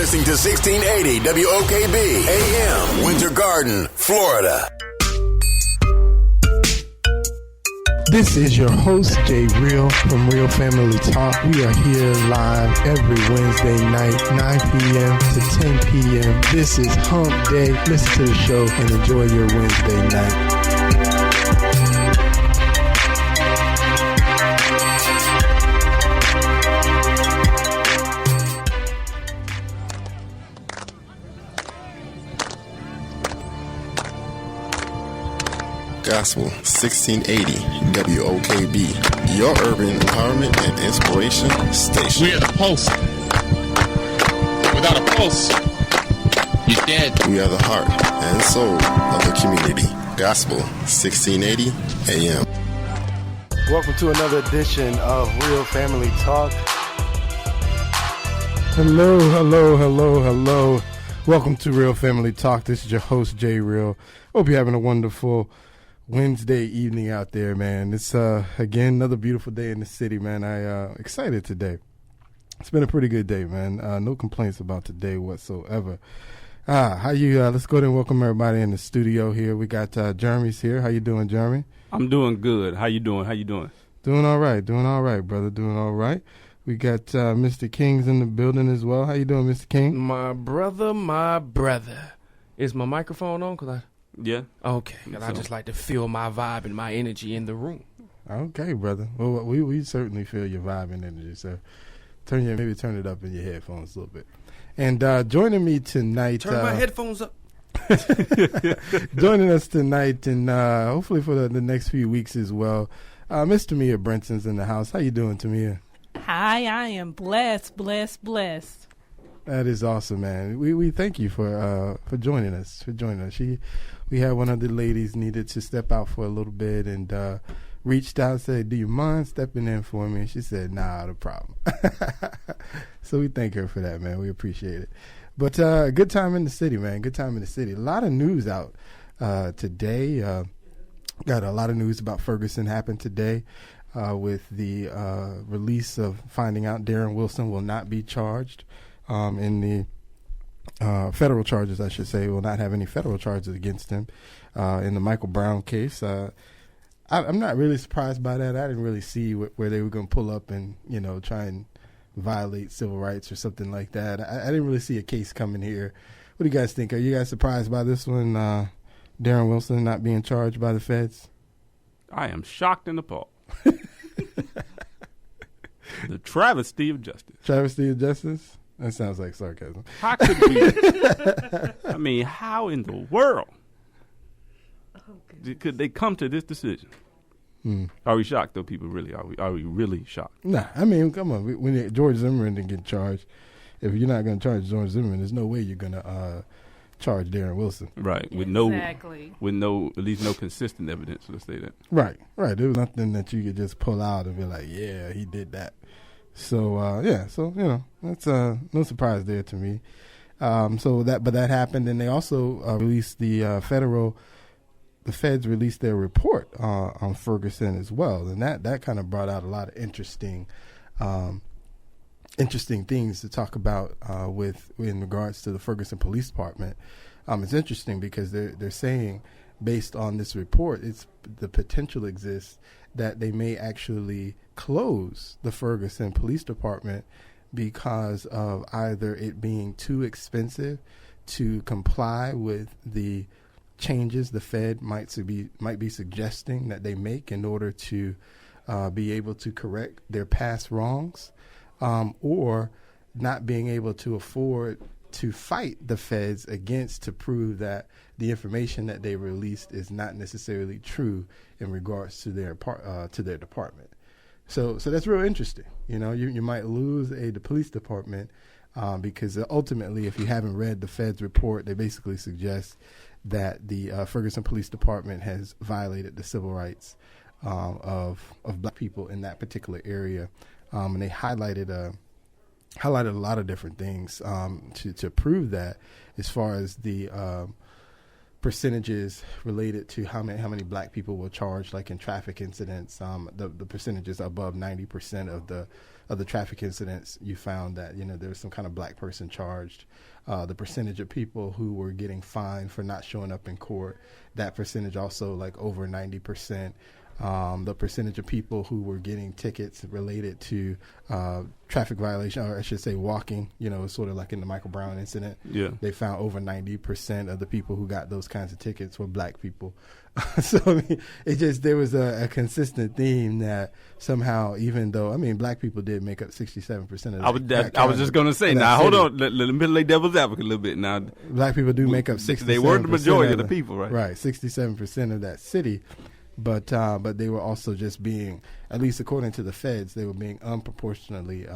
listening to 1680 WOKB AM, Winter Garden, Florida. This is your host, Jay Real from Real Family Talk. We are here live every Wednesday night, 9 p.m. to 10 p.m. This is Hump Day. Listen to the show and enjoy your Wednesday night. Gospel 1680 WOKB, your urban empowerment and inspiration station. We are the pulse. Without a pulse, you're dead. We are the heart and soul of the community. Gospel 1680 AM. Welcome to another edition of Real Family Talk. Hello. Welcome to Real Family Talk. This is your host, Jay Real. Hope you're having a wonderful Wednesday evening out there, man. It's again another beautiful day in the city, man. I excited today. It's been a pretty good day, man. No complaints about today whatsoever. How you? Let's go ahead and welcome everybody in the studio here. We got Jeremy's here. How you doing, Jeremy? I'm doing good. How you doing? Doing all right, brother. Doing all right. We got Mr. King's in the building as well. How you doing, Mr. King? My brother. Is my microphone on? Yeah. Okay. And I just like to feel my vibe and my energy in the room. Okay, brother. Well, we certainly feel your vibe and energy, so maybe turn it up in your headphones a little bit. And joining me tonight... Turn my headphones up. Joining us tonight and hopefully for the next few weeks as well, Miss Temia Brinson's in the house. How you doing, Temia? Hi, I am blessed. That is awesome, man. We thank you for joining us. We had one of the ladies needed to step out for a little bit and reached out and said, "Do you mind stepping in for me?" And she said, "Nah, no problem." So we thank her for that, man. We appreciate it. But good time in the city, man. Good time in the city. A lot of news out today. Got a lot of news about Ferguson happened today. With the release of finding out Darren Wilson will not be charged in the federal charges, I should say, will not have any federal charges against him in the Michael Brown case. I'm not really surprised by that. I didn't really see where they were going to pull up and, try and violate civil rights or something like that. I didn't really see a case coming here. What do you guys think? Are you guys surprised by this one, Darren Wilson not being charged by the feds? I am shocked and appalled. The travesty of justice. Travesty of justice? That sounds like sarcasm. How could we? How in the world could they come to this decision? Are we shocked, though, people? Really? Are we really shocked? Nah, come on. When George Zimmerman didn't get charged, if you're not going to charge George Zimmerman, there's no way you're going to charge Darren Wilson. Right. With at least no consistent evidence, let's say that. Right. There was nothing that you could just pull out and be like, yeah, he did that. So, that's no surprise there to me. But that happened, and they also released the feds released their report on Ferguson as well, and that kind of brought out a lot of interesting things to talk about in regards to the Ferguson Police Department. It's interesting because they're saying, based on this report, the potential exists that they may actually close the Ferguson Police Department because of either it being too expensive to comply with the changes the Fed might be suggesting that they make in order to be able to correct their past wrongs, or not being able to afford to fight the feds against to prove that the information that they released is not necessarily true in regards to their department. So that's real interesting. You might lose the police department because ultimately, if you haven't read the Fed's report, they basically suggest that the Ferguson Police Department has violated the civil rights of black people in that particular area, and they highlighted a lot of different things to prove that, as far as the percentages related to how many black people were charged, like in traffic incidents. The percentages above 90% of the traffic incidents, you found that there was some kind of black person charged. The percentage of people who were getting fined for not showing up in court, that percentage also like over 90%. The percentage of people who were getting tickets related to traffic violation, or I should say walking, sort of like in the Michael Brown incident. Yeah. They found over 90% of the people who got those kinds of tickets were black people. So I mean, there was a consistent theme that somehow, even though, black people did make up 67% of that. I was just going to say, now hold on, let me play devil's advocate a little bit. Now, black people do make up 67%. They were the majority of the people, right? Right, 67% of that city. But they were also just being, at least according to the feds, they were being unproportionately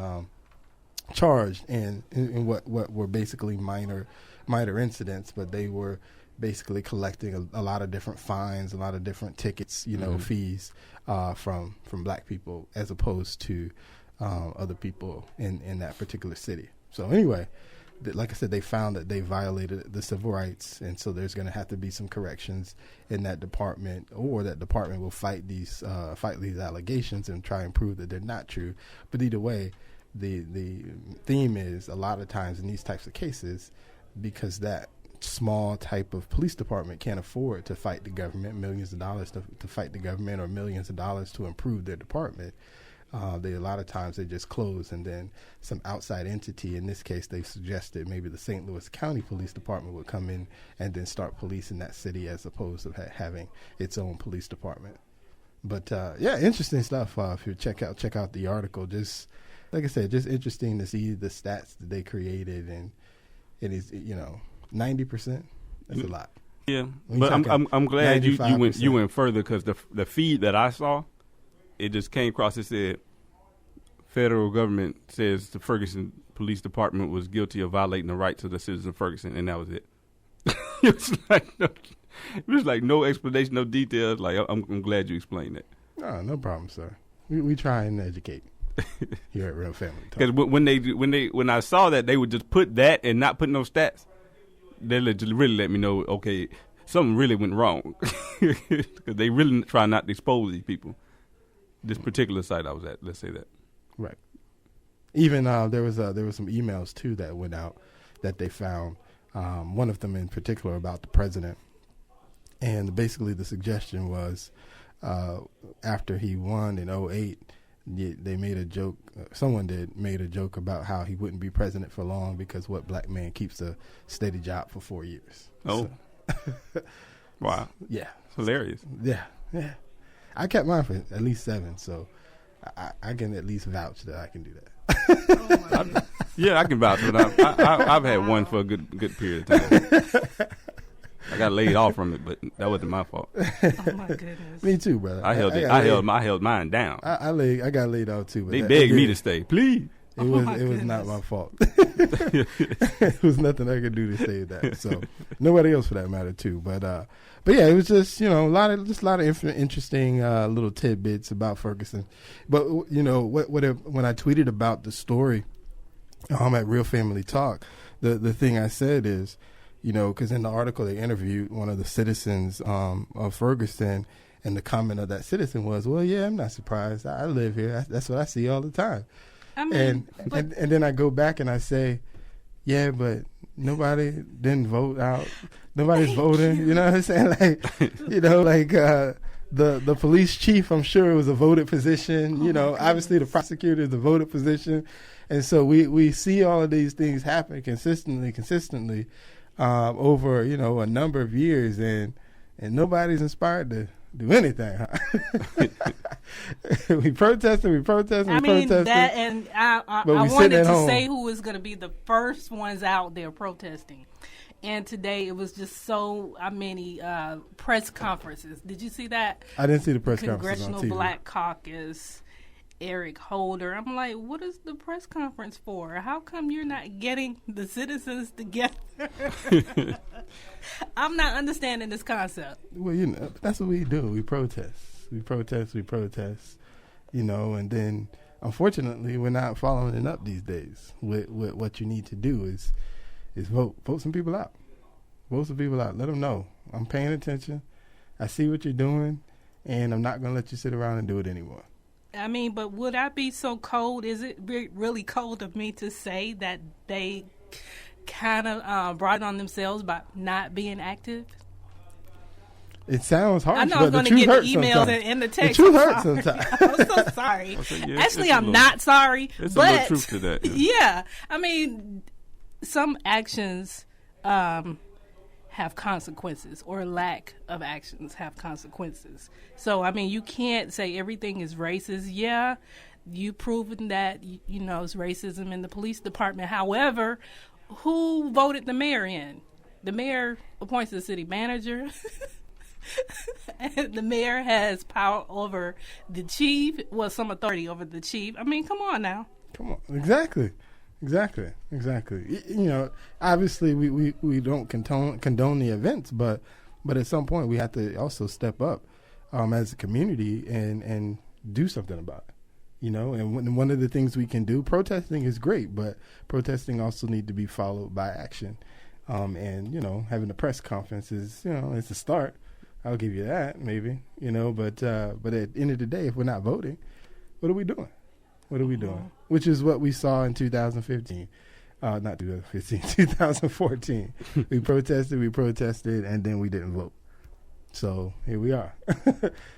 charged in what were basically minor incidents, but they were basically collecting a lot of different fines, a lot of different tickets, fees from black people as opposed to other people in that particular city. So anyway, like I said, they found that they violated the civil rights, and so there's going to have to be some corrections in that department, or that department will fight these allegations and try and prove that they're not true. But either way, the theme is a lot of times in these types of cases, because that small type of police department can't afford to fight the government, millions of dollars to fight the government, or millions of dollars to improve their department. A lot of times they just close, and then some outside entity, in this case they've suggested maybe the St. Louis County Police Department would come in and then start policing that city as opposed to having its own police department. But interesting stuff. If you check out the article, just like I said, just interesting to see the stats that they created, and it is 90%. That's a lot. Yeah, but I'm glad you went further, because the feed that I saw, it just came across. It said, federal government says the Ferguson Police Department was guilty of violating the rights of the citizens of Ferguson, and that was it. It was like no explanation, no details. Like, I'm glad you explained that. No problem, sir. We try and educate here at Real Family Talk. Because when I saw that, they would just put that and not put no stats. They just really let me know, okay, something really went wrong, because they really try not to expose these people. This particular site I was at, let's say that. Right. Even there was some emails too that went out that they found. One of them in particular about the president, and basically the suggestion was after he won in 2008, they made a joke. Someone made a joke about how he wouldn't be president for long because what black man keeps a steady job for 4 years. Oh, so. Wow. Yeah, it's hilarious. Yeah. I kept mine for at least 7, so I can at least vouch that I can do that. Yeah, I can vouch for that. I've had one for a good period of time. I got laid off from it, but that wasn't my fault. Oh my goodness. Me too, brother. I held mine down. I got laid off too. But they begged me to stay, please. It was not my fault. It was nothing I could do to save that. So nobody else for that matter too. But yeah, it was just a lot of interesting little tidbits about Ferguson. But when I tweeted about the story, at Real Family Talk, the thing I said is, because in the article they interviewed one of the citizens of Ferguson, and the comment of that citizen was, "Well, yeah, I'm not surprised. I live here. That's what I see all the time." And then I go back and I say, yeah, but nobody didn't vote out. Nobody's voting. You know what I'm saying? The police chief, I'm sure it was a voted position. Obviously the prosecutor is a voted position. And so we see all of these things happen consistently over, a number of years, and nobody's inspired to do anything. we protesting. That, and I wanted to say who was going to be the first ones out there protesting. And today it was just so many press conferences. Did you see that? I didn't see the press conference Congressional on TV. Black Caucus, Eric Holder. I'm like, what is the press conference for? How come you're not getting the citizens together? I'm not understanding this concept. Well, that's what we do. We protest. And then unfortunately we're not following it up these days. With what you need to do is vote some people out. Vote some people out. Let them know I'm paying attention. I see what you're doing, and I'm not going to let you sit around and do it anymore. I mean, but would I be so cold? Is it really cold of me to say that they kind of brought it on themselves by not being active? It sounds harsh, I know but I'm going to get the emails and the text. The truth hurts sometimes. I'm so sorry. Actually, I'm not sorry. There's but a little truth to that. Yeah. I mean, some actions have consequences, or lack of actions have consequences. So, I mean, you can't say everything is racist. Yeah, you've proven that, you know, it's racism in the police department. However, who voted the mayor in? The mayor appoints the city manager. And the mayor has power over the chief, some authority over the chief. I mean, come on now. Come on. Exactly. You know, obviously we don't condone the events, but at some point we have to also step up as a community and do something about it. You know, and one of the things we can do, protesting is great, but protesting also need to be followed by action. And, you know, having a press conference is, you know, it's a start. I'll give you that, maybe, you know, but at the end of the day, if we're not voting, what are we doing? Which is what we saw in 2015. Not 2015, 2014. We protested, and then we didn't vote. So here we are.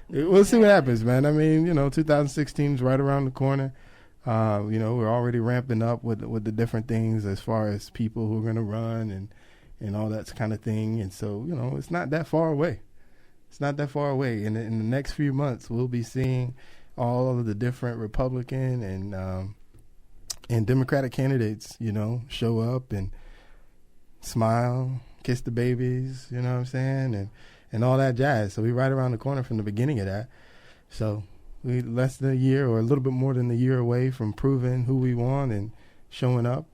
We'll see what happens, man. I mean, you know, 2016 is right around the corner. You know, we're already ramping up with the different things as far as people who are going to run and all that kind of thing. And so, you know, it's not that far away. In the next few months, we'll be seeing all of the different Republican and Democratic candidates, you know, show up and smile, kiss the babies, you know what I'm saying, and all that jazz. So we're right around the corner from the beginning of that. So we less than a year or a little bit more than a year away from proving who we want and showing up.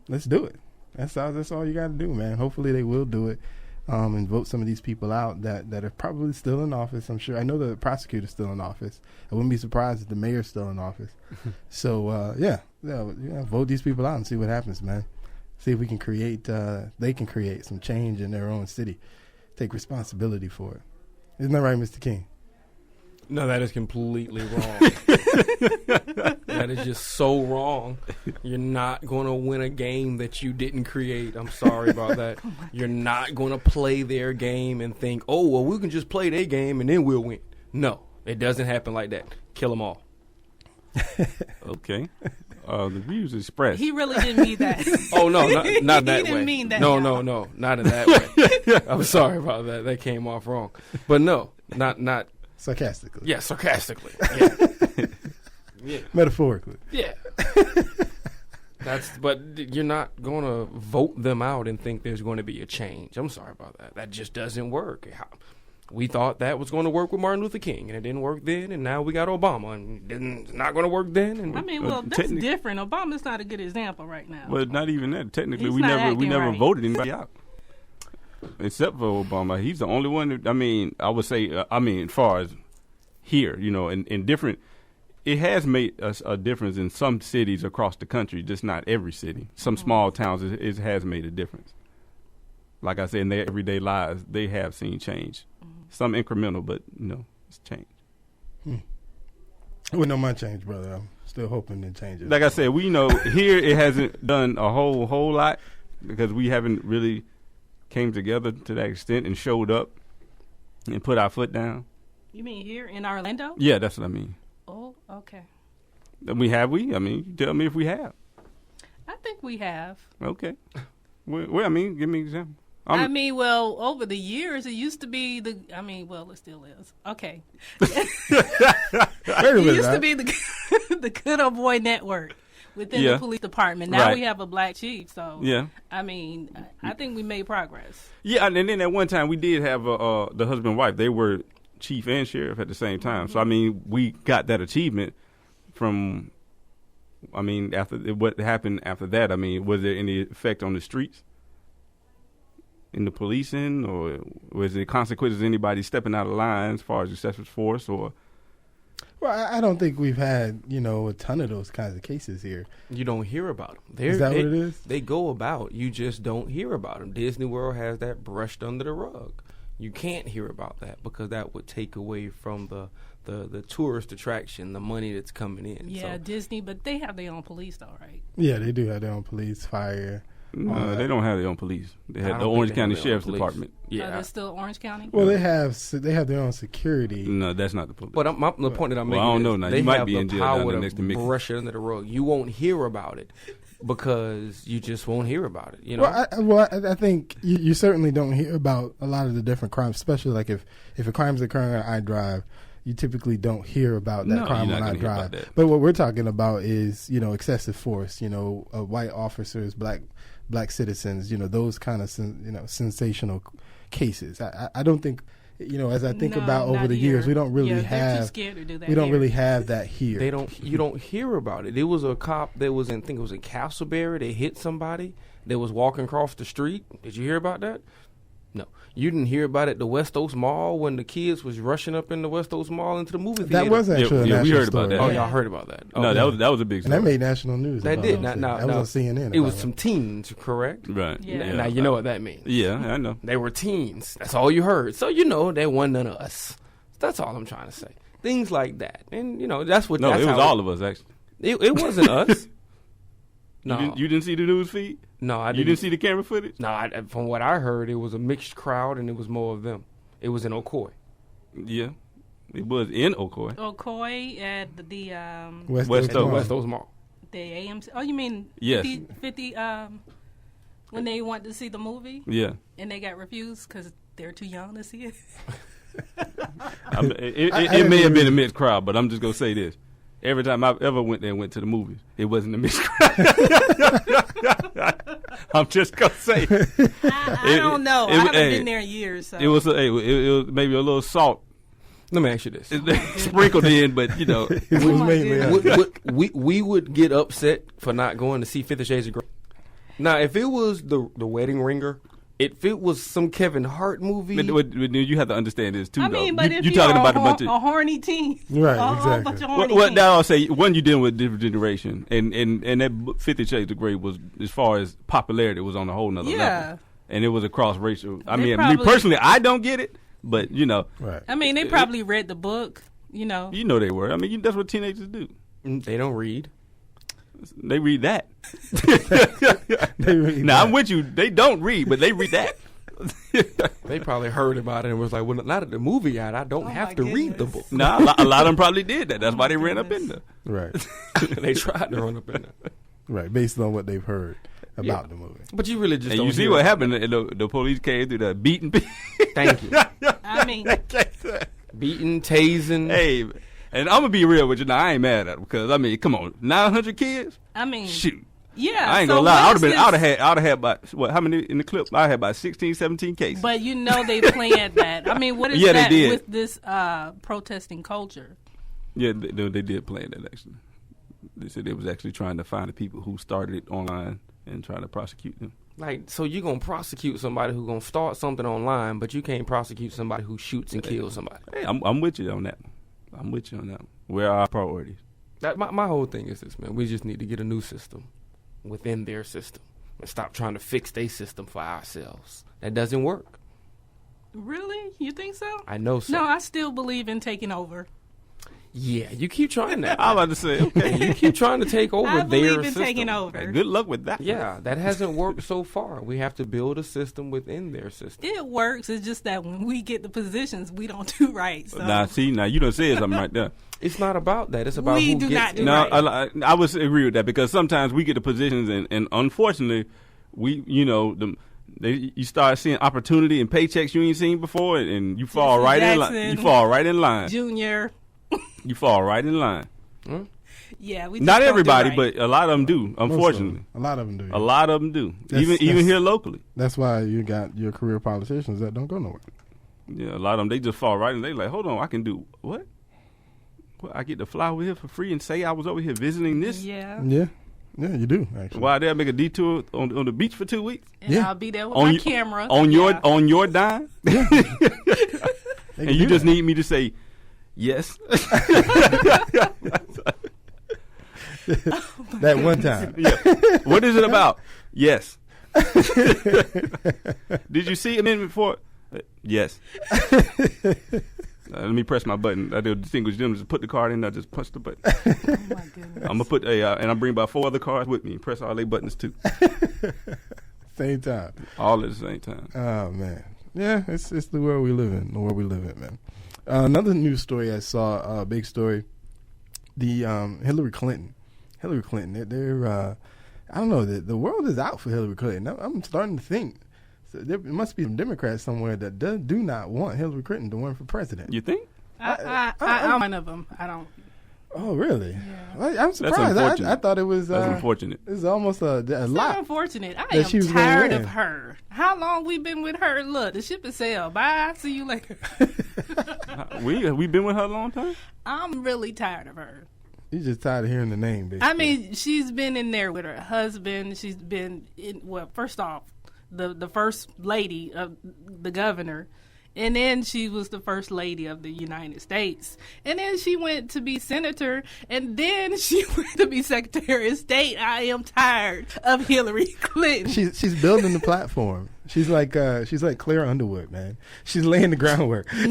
Let's do it. That's all you got to do, man. Hopefully they will do it. And vote some of these people out that are probably still in office. I'm sure. I know the prosecutor's still in office. I wouldn't be surprised if the mayor's still in office. So, vote these people out and see what happens, man. See if we can they can create some change in their own city. Take responsibility for it. Isn't that right, Mr. King? No, that is completely wrong. That is just so wrong. You're not going to win a game that you didn't create. I'm sorry about that. You're not going to play their game and think, oh, well, we can just play their game and then we'll win. No, it doesn't happen like that. Kill them all. Okay. The views expressed. He really didn't mean that. Oh, no, not that way. He didn't mean that. No, not in that way. I'm sorry about that. That came off wrong. But no, not. Sarcastically. Yeah, sarcastically. Yeah. Yeah. Metaphorically. Yeah. But you're not going to vote them out and think there's going to be a change. I'm sorry about that. That just doesn't work. We thought that was going to work with Martin Luther King, and it didn't work then, and now we got Obama, and it's not going to work then. And I mean, well, that's different. Obama's not a good example right now. But not even that. Technically, we never voted anybody out. Except for Obama. He's the only one that, I mean, I would say, as far as here, you know, in different, it has made a difference in some cities across the country, just not every city. Some small towns, it has made a difference. Like I said, in their everyday lives, they have seen change. Some incremental, but, you know, it's change. Well, no, my change, brother. I'm still hoping it changes. Like I said, we know here it hasn't done a whole lot because we haven't really came together to that extent and showed up and put our foot down. You mean here in Orlando? Yeah, that's what I mean. Oh, okay. I mean, tell me if we have. I think we have. Okay. Well, I mean, give me an example. Over the years, it used to be it still is. Okay. It used to be the Good Old Boy Network within the police department. Now we have a black chief. So, I mean, I think we made progress. Yeah, and then at one time we did have the husband and wife. They were chief and sheriff at the same time. Mm-hmm. So, I mean, we got that achievement from, I mean, after what happened after that. I mean, was there any effect on the streets? In the policing, or was there consequences of anybody stepping out of line as far as excessive force? Or Well, I don't think we've had, a ton of those kinds of cases here. You don't hear about them. Is that what it is? They go about. You just don't hear about them. Disney World has that brushed under the rug. You can't hear about that because that would take away from the tourist attraction, the money that's coming in. Yeah, so. Disney, but they have their own police, though, right? Yeah, they do have their own police, fire. No, they don't have their own police. They have the Orange County Sheriff's Department. Yeah, they're still Orange County. Well, they have their own security. No, that's not the police. But the point that I'm making, I don't know now. They you might have be the in jail power down next to Mickey. Brush it under the rug. You won't hear about it because you just won't hear about it. Well, I think you certainly don't hear about a lot of the different crimes, especially like if a crime's occurring on iDrive. You typically don't hear about that crime on iDrive. But what we're talking about is, excessive force. White officers, black citizens. Those kind of sensational cases. I don't think. As I think about over the years, we don't really have. Too scared to do that. We don't really have that here. You don't hear about it. There was a cop that was I think it was in Castleberry. They hit somebody that was walking across the street. Did you hear about that? No, you didn't hear about it at the West Oaks Mall when the kids was rushing up in the West Oaks Mall into the movie theater. That was actually a we heard story. about that. Oh, y'all heard about that? No, that was a big story. And that made national news. That did. That was on CNN. It was some teens, correct? Right. Yeah. Now you know what that means. Yeah, I know. They were teens. That's all you heard. So they wasn't none of us. That's all I'm trying to say. Things like that, and that's what. No, that's it was all of us actually. It wasn't us. No, you didn't see the news feed. No, I didn't. You didn't see the camera footage. No, from what I heard, it was a mixed crowd, and it was more of them. It was in Ocoee. Yeah, it was in Ocoee. Ocoee at the West Oaks Mall. The AMC. Oh, you mean yes. 50 when they want to see the movie? Yeah. And they got refused because they're too young to see it. It may have been a mixed crowd, but I'm just gonna say this: every time I've ever went to the movies, it wasn't a mixed crowd. I'm just gonna say. I don't know. I haven't been there in years. So. It was maybe a little salt. Let me ask you this: sprinkled in, but it was mainly we would get upset for not going to see 50 Shades of Grey. Now, if it was the Wedding Ringer. If it was some Kevin Hart movie, but you have to understand this too. I mean, though. but if you're talking about a bunch of horny teen, right? Exactly. Bunch of horny teens. Now I'll say one, you're dealing with a different generation, and that 50 Shades of Grey was, as far as popularity, it was on a whole nother level, and it was across racial. I mean, me personally, I don't get it, but right. I mean, they probably read the book, You know they were. I mean, that's what teenagers do. They don't read. They read that. Now I'm with you. They don't read, but they read that. They probably heard about it and was like, well, not at the movie out. I don't have to read the book. No, a lot of them probably did that. That's why they ran up in there. Right. They tried to run up in there. Right, based on what they've heard about the movie. But you really just and don't you see what happened. The police came through the beating. Thank you. I mean, beating, tasing. Hey, and I'm going to be real with you now. I ain't mad at them because, I mean, come on. 900 kids? I mean. Shoot. Yeah, I ain't gonna lie. I would have had about how many in the clip? I had about 16, 17 cases. But they planned that. I mean, what is that with this protesting culture? Yeah, they did plan that actually. They said they was actually trying to find the people who started it online and trying to prosecute them. Like, so you're gonna prosecute somebody who's gonna start something online, but you can't prosecute somebody who shoots and kills somebody. Hey, I'm with you on that. I'm with you on that. Where are our priorities? My whole thing is this, man. We just need to get a new system within their system and stop trying to fix their system for ourselves. That doesn't work. Really? You think so? I know so. No, I still believe in taking over. Yeah, you keep trying that. I'm about to say, okay. You keep trying to take over their system. I believe in taking over. Hey, good luck with that. Yeah, that hasn't worked so far. We have to build a system within their system. It works. It's just that when we get the positions, we don't do right. So. Now you done said something right there. It's not about that. It's about we who do gets not do it. right. I would agree with that because sometimes we get the positions and unfortunately, you start seeing opportunity and paychecks you ain't seen before, and you fall right in line. You fall right in line. Junior. You fall right in line. Yeah, we not everybody, but a lot of them do. Unfortunately, a lot of them do. Yeah. A lot of them do. Even here locally. That's why you got your career politicians that don't go nowhere. Yeah, a lot of them they just fall right and they like, hold on, I can do what? I get to fly over here for free and say I was over here visiting this. Yeah. Yeah, you do actually. Why they make a detour on the beach for 2 weeks? And I'll be there with my camera on your dime. And you just need me to say, Yes. That one time. Yeah. What is it about? Yes. Did you see Amendment 4? Yes. Let me press my button. I did distinguish them. Just put the card in. I just punch the button. Oh my goodness. I'm gonna put and I bring about 4 other cards with me. Press all their buttons too. Same time. All at the same time. Oh man, yeah, it's the world we live in. The world we live in, man. Another news story I saw, big story. The Hillary Clinton. They're I don't know. The world is out for Hillary Clinton. I'm starting to think. So there must be some Democrats somewhere that do not want Hillary Clinton to run for president. You think? I'm one of them. I don't. Oh, really? Yeah. I'm surprised. I thought it was. That's unfortunate. It's almost a It's lot. unfortunate. I that she am was gonna tired win. of her. How long we been with her? Look, the ship is sailed. Bye. See you later. We been with her a long time. I'm really tired of her. You're just tired of hearing the name, basically. I mean, she's been in there with her husband. She's been in. Well, first off, the first lady of the governor. And then she was the first lady of the United States. And then she went to be senator. And then she went to be secretary of state. I am tired of Hillary Clinton. She's building the platform. She's like Claire Underwood, man. She's laying the groundwork. No,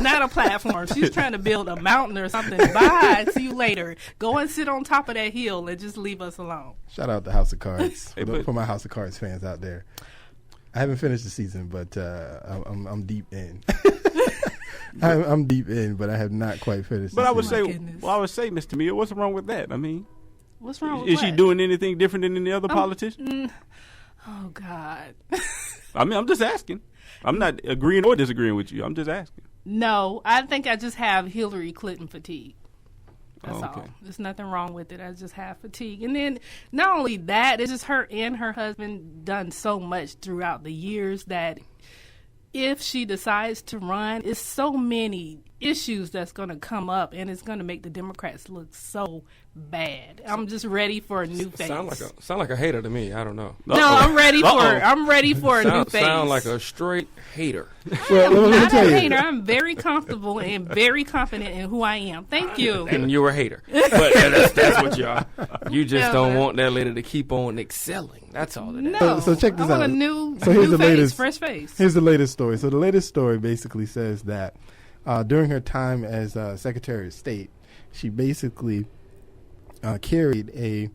not a platform. She's trying to build a mountain or something. Bye. See you later. Go and sit on top of that hill and just leave us alone. Shout out to House of Cards Hey, for my House of Cards fans out there. I haven't finished the season, but I'm deep in. I'm deep in, but I have not quite finished. But the I would season. say, Miss Temia, what's wrong with that? I mean, What's wrong with is she what? doing anything different than any other politician? Oh, God. I mean, I'm just asking. I'm not agreeing or disagreeing with you. I'm just asking. No, I think I just have Hillary Clinton fatigue. That's Okay. all. There's nothing wrong with it. I just have fatigue. And then not only that, it's just her and her husband done so much throughout the years that if she decides to run, it's so many issues that's going to come up, and it's going to make the Democrats look so bad. I'm just ready for a new face. Sound like a hater to me. I don't know. No, I'm ready for a new face. Sound like a straight hater. Well, let me Not tell a you. hater. I'm very comfortable and very confident in who I am. Thank you. And you're a hater. But that's what you are. You just Yeah, don't man. want that lady to keep on excelling. That's all it is. No. So check this I want out. a new, So here's new the face, latest- fresh face. Here's the latest story. So the latest story basically says that during her time as Secretary of State, she basically carried a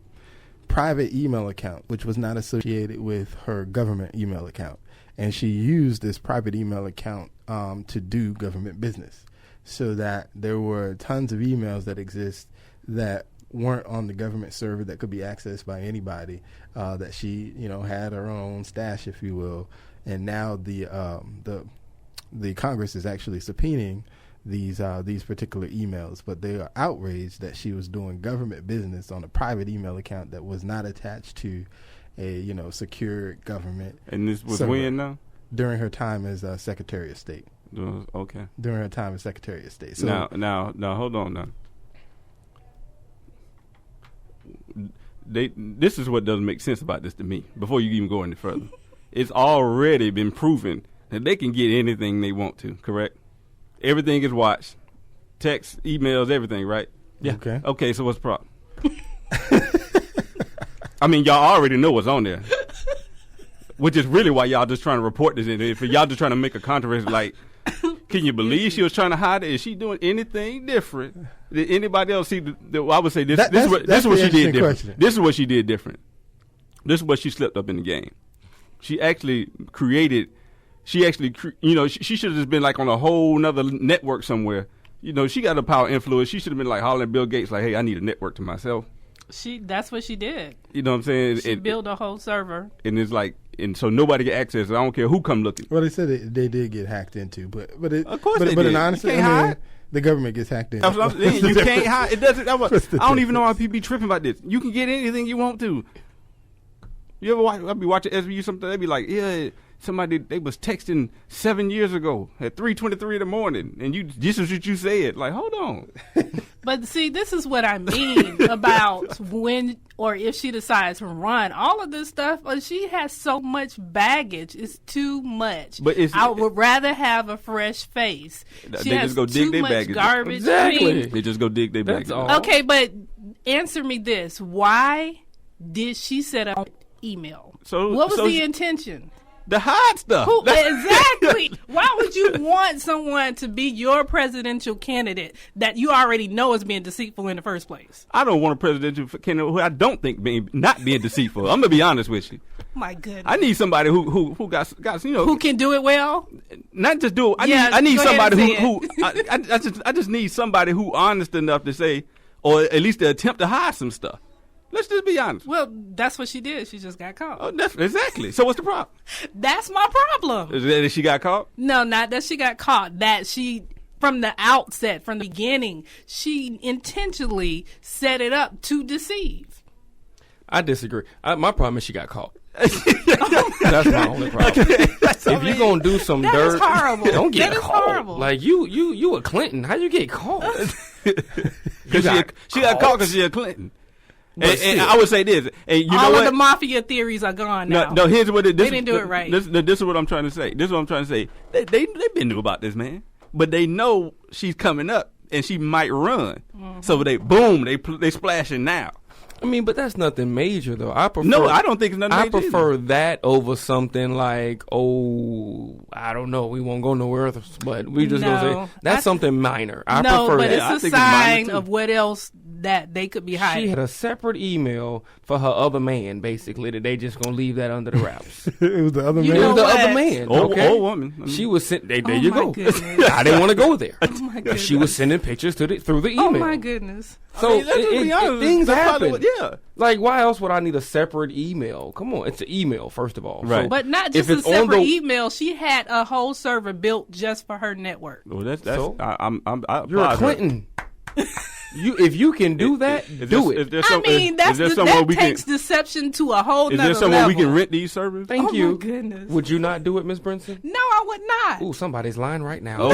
private email account, which was not associated with her government email account. And she used this private email account to do government business, so that there were tons of emails that exist that weren't on the government server that could be accessed by anybody, that she, had her own stash, if you will. And now the Congress is actually subpoenaing these particular emails, but they are outraged that she was doing government business on a private email account that was not attached to a secure government. And this was server when now? during her time as Secretary of State. Okay. During her time as Secretary of State. So Now, hold on now. This is what doesn't make sense about this to me. Before you even go any further, it's already been proven that they can get anything they want to. Correct? Everything is watched, text, emails, everything. Right? Yeah. Okay. Okay. So what's the problem? I mean, y'all already know what's on there, which is really why y'all just trying to report this. If y'all just trying to make a controversy, like, can you believe she was trying to hide it? Is she doing anything different? Did anybody else see? I would say this. This is what she did different. Question. This is what she did different. This is what she slipped up in the game. She actually created. She actually, she should have just been like on a whole nother network somewhere. She got a power influence. She should have been like hollering at Bill Gates, like, "Hey, I need a network to myself." That's what she did. You know what I'm saying? She built a whole server. And it's like, and so nobody get access. I don't care who come looking. Well, they said they did get hacked into, but Of course they but did. in honesty, You can't hide. the government gets hacked into. That's what I'm saying. You can't hide. It doesn't. I What's the don't even know how difference? people be tripping about this. You can get anything you want to. You ever watch? I be watching SVU something. They be like, yeah, somebody they was texting 7 years ago at 3:23 in the morning, and this is what you said. Like, hold on. But see, this is what I mean about when or if she decides to run. All of this stuff, she has so much baggage. It's too much. But I would rather have a fresh face. She they has just go too dig their much baggage. garbage. Exactly. I mean, They just go dig their baggage. all. okay, but answer me this. Why did she set up an email? What was the intention? The hide stuff. Exactly. Why would you want someone to be your presidential candidate that you already know is being deceitful in the first place? I don't want a presidential candidate who I don't think not being deceitful. I'm gonna be honest with you. My goodness. I need somebody who got who can do it well. Not just do it. I need somebody who I just need somebody who honest enough to say, or at least to attempt to hide some stuff. Let's just be honest. Well, that's what she did. She just got caught. Oh, exactly. So what's the problem? That's my problem. Is that she got caught? No, not that she got caught. That she, from the outset, from the beginning, she intentionally set it up to deceive. I disagree. My problem is she got caught. That's my only problem. If you're gonna do some that dirt, is horrible. don't get that caught. Is horrible. Like you a Clinton. How you get caught? Because she got caught because she a Clinton. And I would say this, and you know all what? of the mafia theories are gone now. No, here's what they didn't do it right. This is what I'm trying to say. This is what I'm trying to say. They been knew about this, man, but they know she's coming up and she might run. Mm-hmm. So they splashing now. I mean, but that's nothing major, though. I don't think it's nothing major. I prefer that over something like, I don't know, we won't go nowhere else, but we just gonna say that's something minor. I prefer but that. It's a sign of what else that they could be hiding. She had a separate email for her other man, basically, that they just gonna leave that under the wraps. It was the other man. It was the other man. Old woman. I mean, she was sent. There you go. I didn't want to go there. Oh my goodness. She was sending pictures through the email. Oh my goodness. So things happen. Yeah. Like, why else would I need a separate email? Come on, it's an email, first of all. Right. So but not just a separate email. She had a whole server built just for her network. Well, that's so, you're a Clinton. If you can do that, do it. That takes deception to a whole nother level. Is there somewhere we can rent these servers? Thank you. My goodness. Would you not do it, Ms. Brinson? No, I would not. Ooh, somebody's lying right now.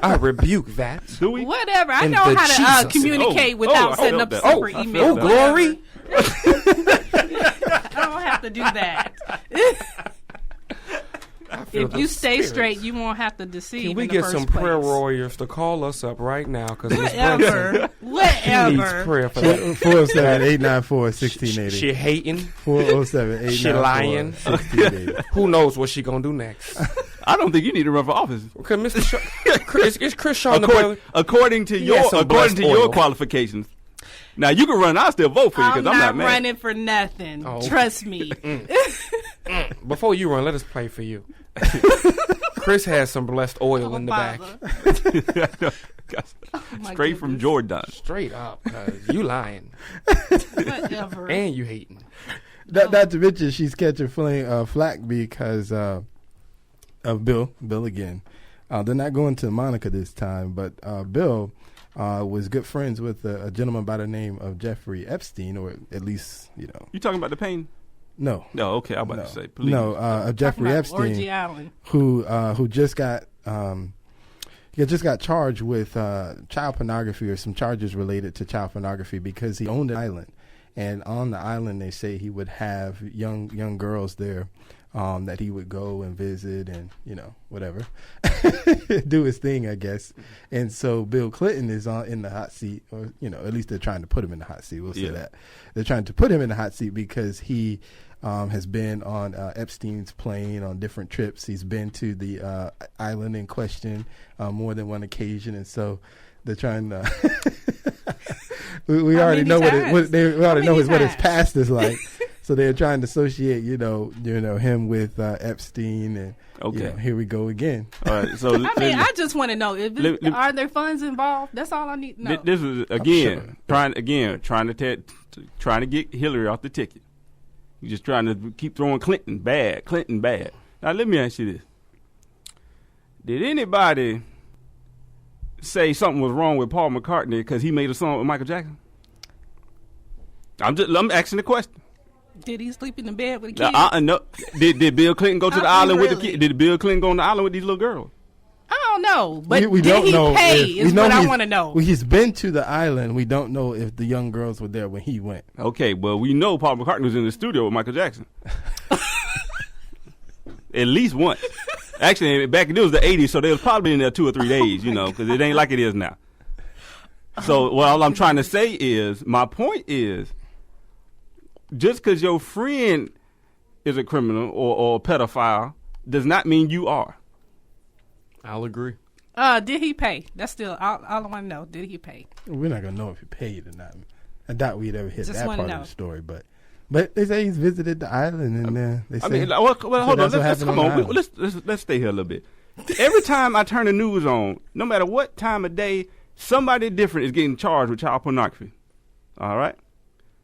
I rebuke that. Do we? Whatever. I know how to communicate without setting up a separate email. Oh, glory. I don't have to do that. If you stay straight, you won't have to deceive. Can we in the get first some place. prayer warriors to call us up right now? Because whatever. needs prayer for that. 407-894-1680. She hating. 407-894-1680. She lying. Who knows what she gonna do next? I don't think you need to run for office. Okay, Mr. Is Chris Shaw according to your qualifications. Now you can run. I'll still vote for you because I'm not mad. running for nothing. Oh. Trust me. Before you run, let us pray for you. Chris has some blessed oil in the back. Straight from Jordan. Straight up, cause you lying. Whatever. And you hating. Not to mention she's catching flack because of Bill again. They're not going to Monica this time, but Bill was good friends with a gentleman by the name of Jeffrey Epstein, or at least, You talking about the pain? No. No, okay, I'm about to say, please. No, Jeffrey Epstein, who just got charged with child pornography, or some charges related to child pornography, because he owned an island. And on the island, they say he would have young girls there that he would go and visit and, whatever, do his thing, I guess. And so Bill Clinton is in the hot seat, or, at least they're trying to put him in the hot seat. We'll say that. They're trying to put him in the hot seat because he has been on Epstein's plane on different trips. He's been to the island in question more than one occasion. And so they're trying to... we already know what his past is like. So they're trying to associate, him with Epstein, and here we go again. All right, so I just want to know, are there funds involved? That's all I need to know. This is trying to get Hillary off the ticket. You're just trying to keep throwing Clinton bad. Now let me ask you this: did anybody say something was wrong with Paul McCartney because he made a song with Michael Jackson? I'm asking the question. Did he sleep in the bed with the kids? No. Did Bill Clinton go to the island with the kids? Did Bill Clinton go on the island with these little girls? I don't know, but we did don't he know pay? if, Is what I want to know. He's been to the island. We don't know if the young girls were there when he went. Okay, well, we know Paul McCartney was in the studio with Michael Jackson. At least once. Actually, back then it was the 80s, so they was probably in there 2 or 3 days, because it ain't like it is now. So what all I'm trying to say is, my point is, just because your friend is a criminal or a pedophile does not mean you are. I'll agree. Did he pay? That's still all I want to know. Did he pay? We're not going to know if he paid or not. I doubt we'd ever hit Just that wanna part know. of the story, but they say he's visited the island, and they say. Well, hold on. Let's stay here a little bit. Every time I turn the news on, no matter what time of day, somebody different is getting charged with child pornography. All right?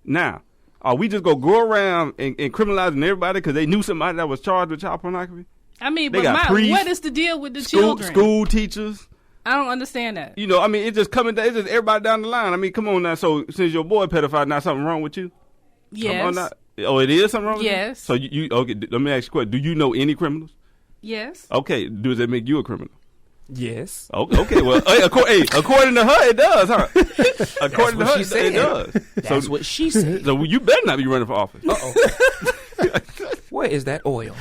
Now, are we just going to go around and criminalizing everybody because they knew somebody that was charged with child pornography? I mean, They but got priests, what is the deal with the children? School teachers. I don't understand that. It's just coming down. It's just everybody down the line. I mean, come on now. So since your boy pedophile, not something wrong with you? Yes. Oh, it is something wrong with you? Yes. So you okay, let me ask you a question. Do you know any criminals? Yes. Okay. Does that make you a criminal? Yes. Okay. Well, according to her, it does, huh? According to her, it does. That's what she said. So you better not be running for office. Uh-oh. Where is that oil?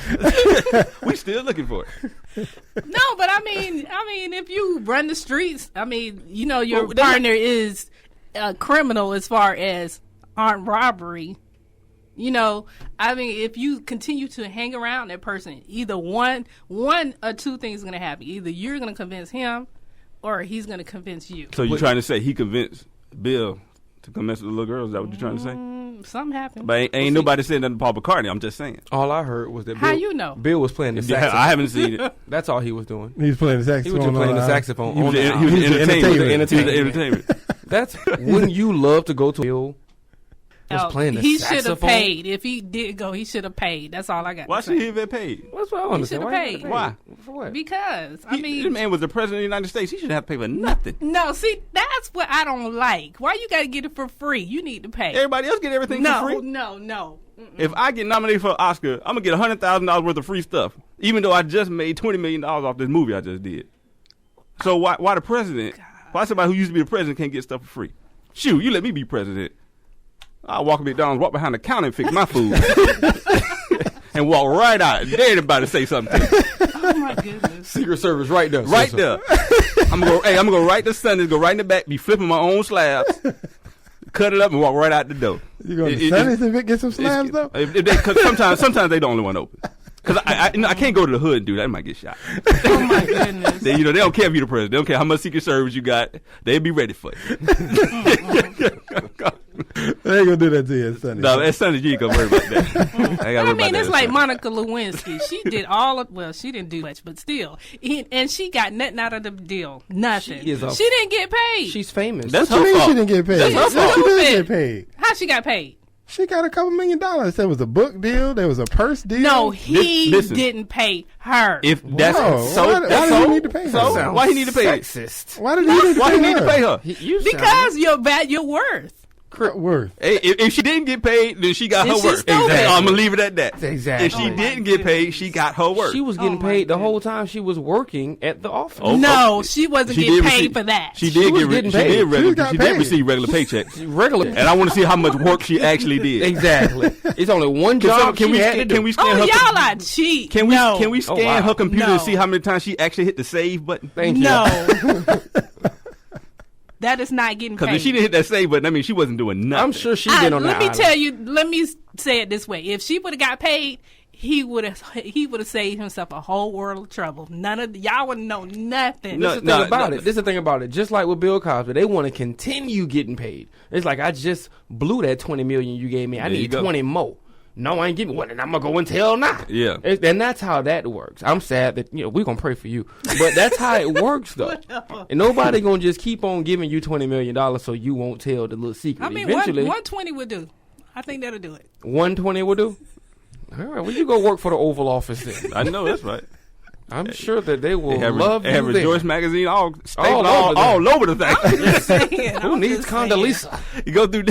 We still looking for it. No, but I mean, if you run the streets, your partner is a criminal as far as armed robbery. If you continue to hang around that person, either one or two things are going to happen. Either you're going to convince him or he's going to convince you. So you're trying to say he convinced Bill to come mess with the little girl? Is that what you're trying to say? Something happened. But ain't nobody saying nothing to Paul McCartney. I'm just saying. All I heard was that How you know? Bill was playing the saxophone. I haven't seen it. That's all he was doing. He was playing the He saxophone. was just playing the saxophone. He was entertainment. Wouldn't you love to go to Bill? Playing the he saxophone? should have paid. If he did go, he should have paid. That's all I got. Why to say. should he have paid? That's what I want He to say. should have paid. Why? For what? Because This man was the president of the United States. He shouldn't have to pay for nothing. No, see, that's what I don't like. Why you got to get it for free? You need to pay. Everybody else get everything for free. No. Mm-mm. If I get nominated for an Oscar, I'm gonna get $100,000 worth of free stuff, even though I just made $20 million off this movie I just did. So why the president? Why somebody who used to be the president can't get stuff for free? Shoot, you let me be president. I'll walk to McDonald's, walk behind the counter and fix my food. And walk right out. Dare anybody to say something to me. Oh my goodness. Secret Service right there. Right there. I'm gonna go right to Sundays, go right in the back, be flipping my own slabs, cut it up and walk right out the door. You going to Sundays and get some slabs though? Cause sometimes they the only one open. Because I can't go to the hood and do that. I might get shot. Oh my goodness. They don't care if you're the president. They don't care how much Secret Service you got. They'll be ready for you. They ain't gonna do that to you at Sunday. No, at Sunday you ain't gonna worry about that. I mean, it's like Monica Lewinsky. She did she didn't do much, but still. And she got nothing out of the deal. Nothing. She didn't get paid. She's famous. That's what her you mean fault. she didn't get paid? That's her Yes, she fault. did get paid. How she got paid? She got a couple $1 million. There was a book deal. There was a purse deal. No, he Listen. didn't pay her. If that's Whoa. Why did he need to pay her? So why he need to pay her? Sexist. Why did he need to Why pay he need to her? pay her? Because you're worth. Worth. Hey, if she didn't get paid, then she got Then her she's worth. stupid. Exactly. I'm gonna leave it at that. Exactly. If she didn't get paid, she got her worth. She was getting Oh, my paid the goodness. whole time she was working at the office. Oh, No, oh, she wasn't she getting did paid receive- for that. She She did was get getting she paid. did She regular, got she did paid. receive regular paychecks. Regular. And I want to see how much work she actually did. Exactly. It's only one job Can we she had to do. can we scan Oh, her? y'all are cheap. Can we No. can we scan wow. her computer No. and see how many times she actually hit the save button? Thank you. No. That is not getting Because paid. if she didn't hit that save button, that means she wasn't doing nothing. I'm sure she been on let the me island. tell you. Let me say it this way: if she would have got paid, he would have saved himself a whole world of trouble. None of y'all wouldn't know nothing. No, This is the thing about it. Just like with Bill Cosby, they want to continue getting paid. It's like, I just blew that $20 million you gave me. I There you need go. 20 more. No, I ain't giving one, and I'm gonna go and tell now. Yeah. And that's how that works. I'm sad that we're gonna pray for you, but that's how it works though. And nobody gonna just keep on giving you $20 million so you won't tell the little secret. I mean, Eventually, 120 would do. I think that'll do it. 120 will do. All right, well, you go work for the Oval Office then. I know that's right. I'm sure that they will have love you have there. Rejoice magazine all All over the thing. Who needs Condoleezza? You go through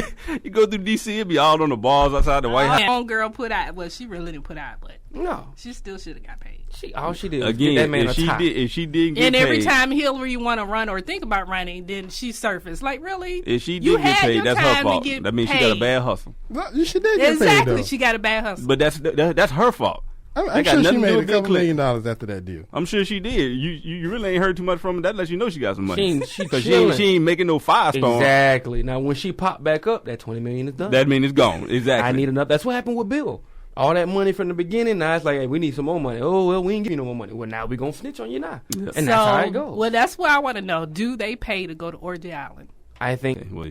DC, it be all on the balls outside the White House. Homegirl put out. Well, she really didn't put out, but No. she still should have got paid. All she did was Again, get that man if she did get And paid, every time Hillary want to run or think about running, then she surfaced. Like, really? if she You did get had paid, your that's time her to fault. get That means she got a paid. bad hustle. Well, she did get paid, Exactly. though. She got a bad hustle. But that's her fault. I'm That got sure she nothing to do made a with Bill couple $1 million after that deal. I'm sure she did. You really ain't heard too much from her. That lets you know she got some money. She Because chilling. she ain't making no firestorm. Exactly. Now, when she popped back up, that $20 million is done. That means it's gone. Exactly. I need enough. That's what happened with Bill. All that money from the beginning, now it's like, hey, we need some more money. Oh, well, we ain't give you no more money. Well, now we going to snitch on you now. Yeah. And that's how it goes. Well, that's what I want to know. Do they pay to go to Orgy Island? I think. Well, we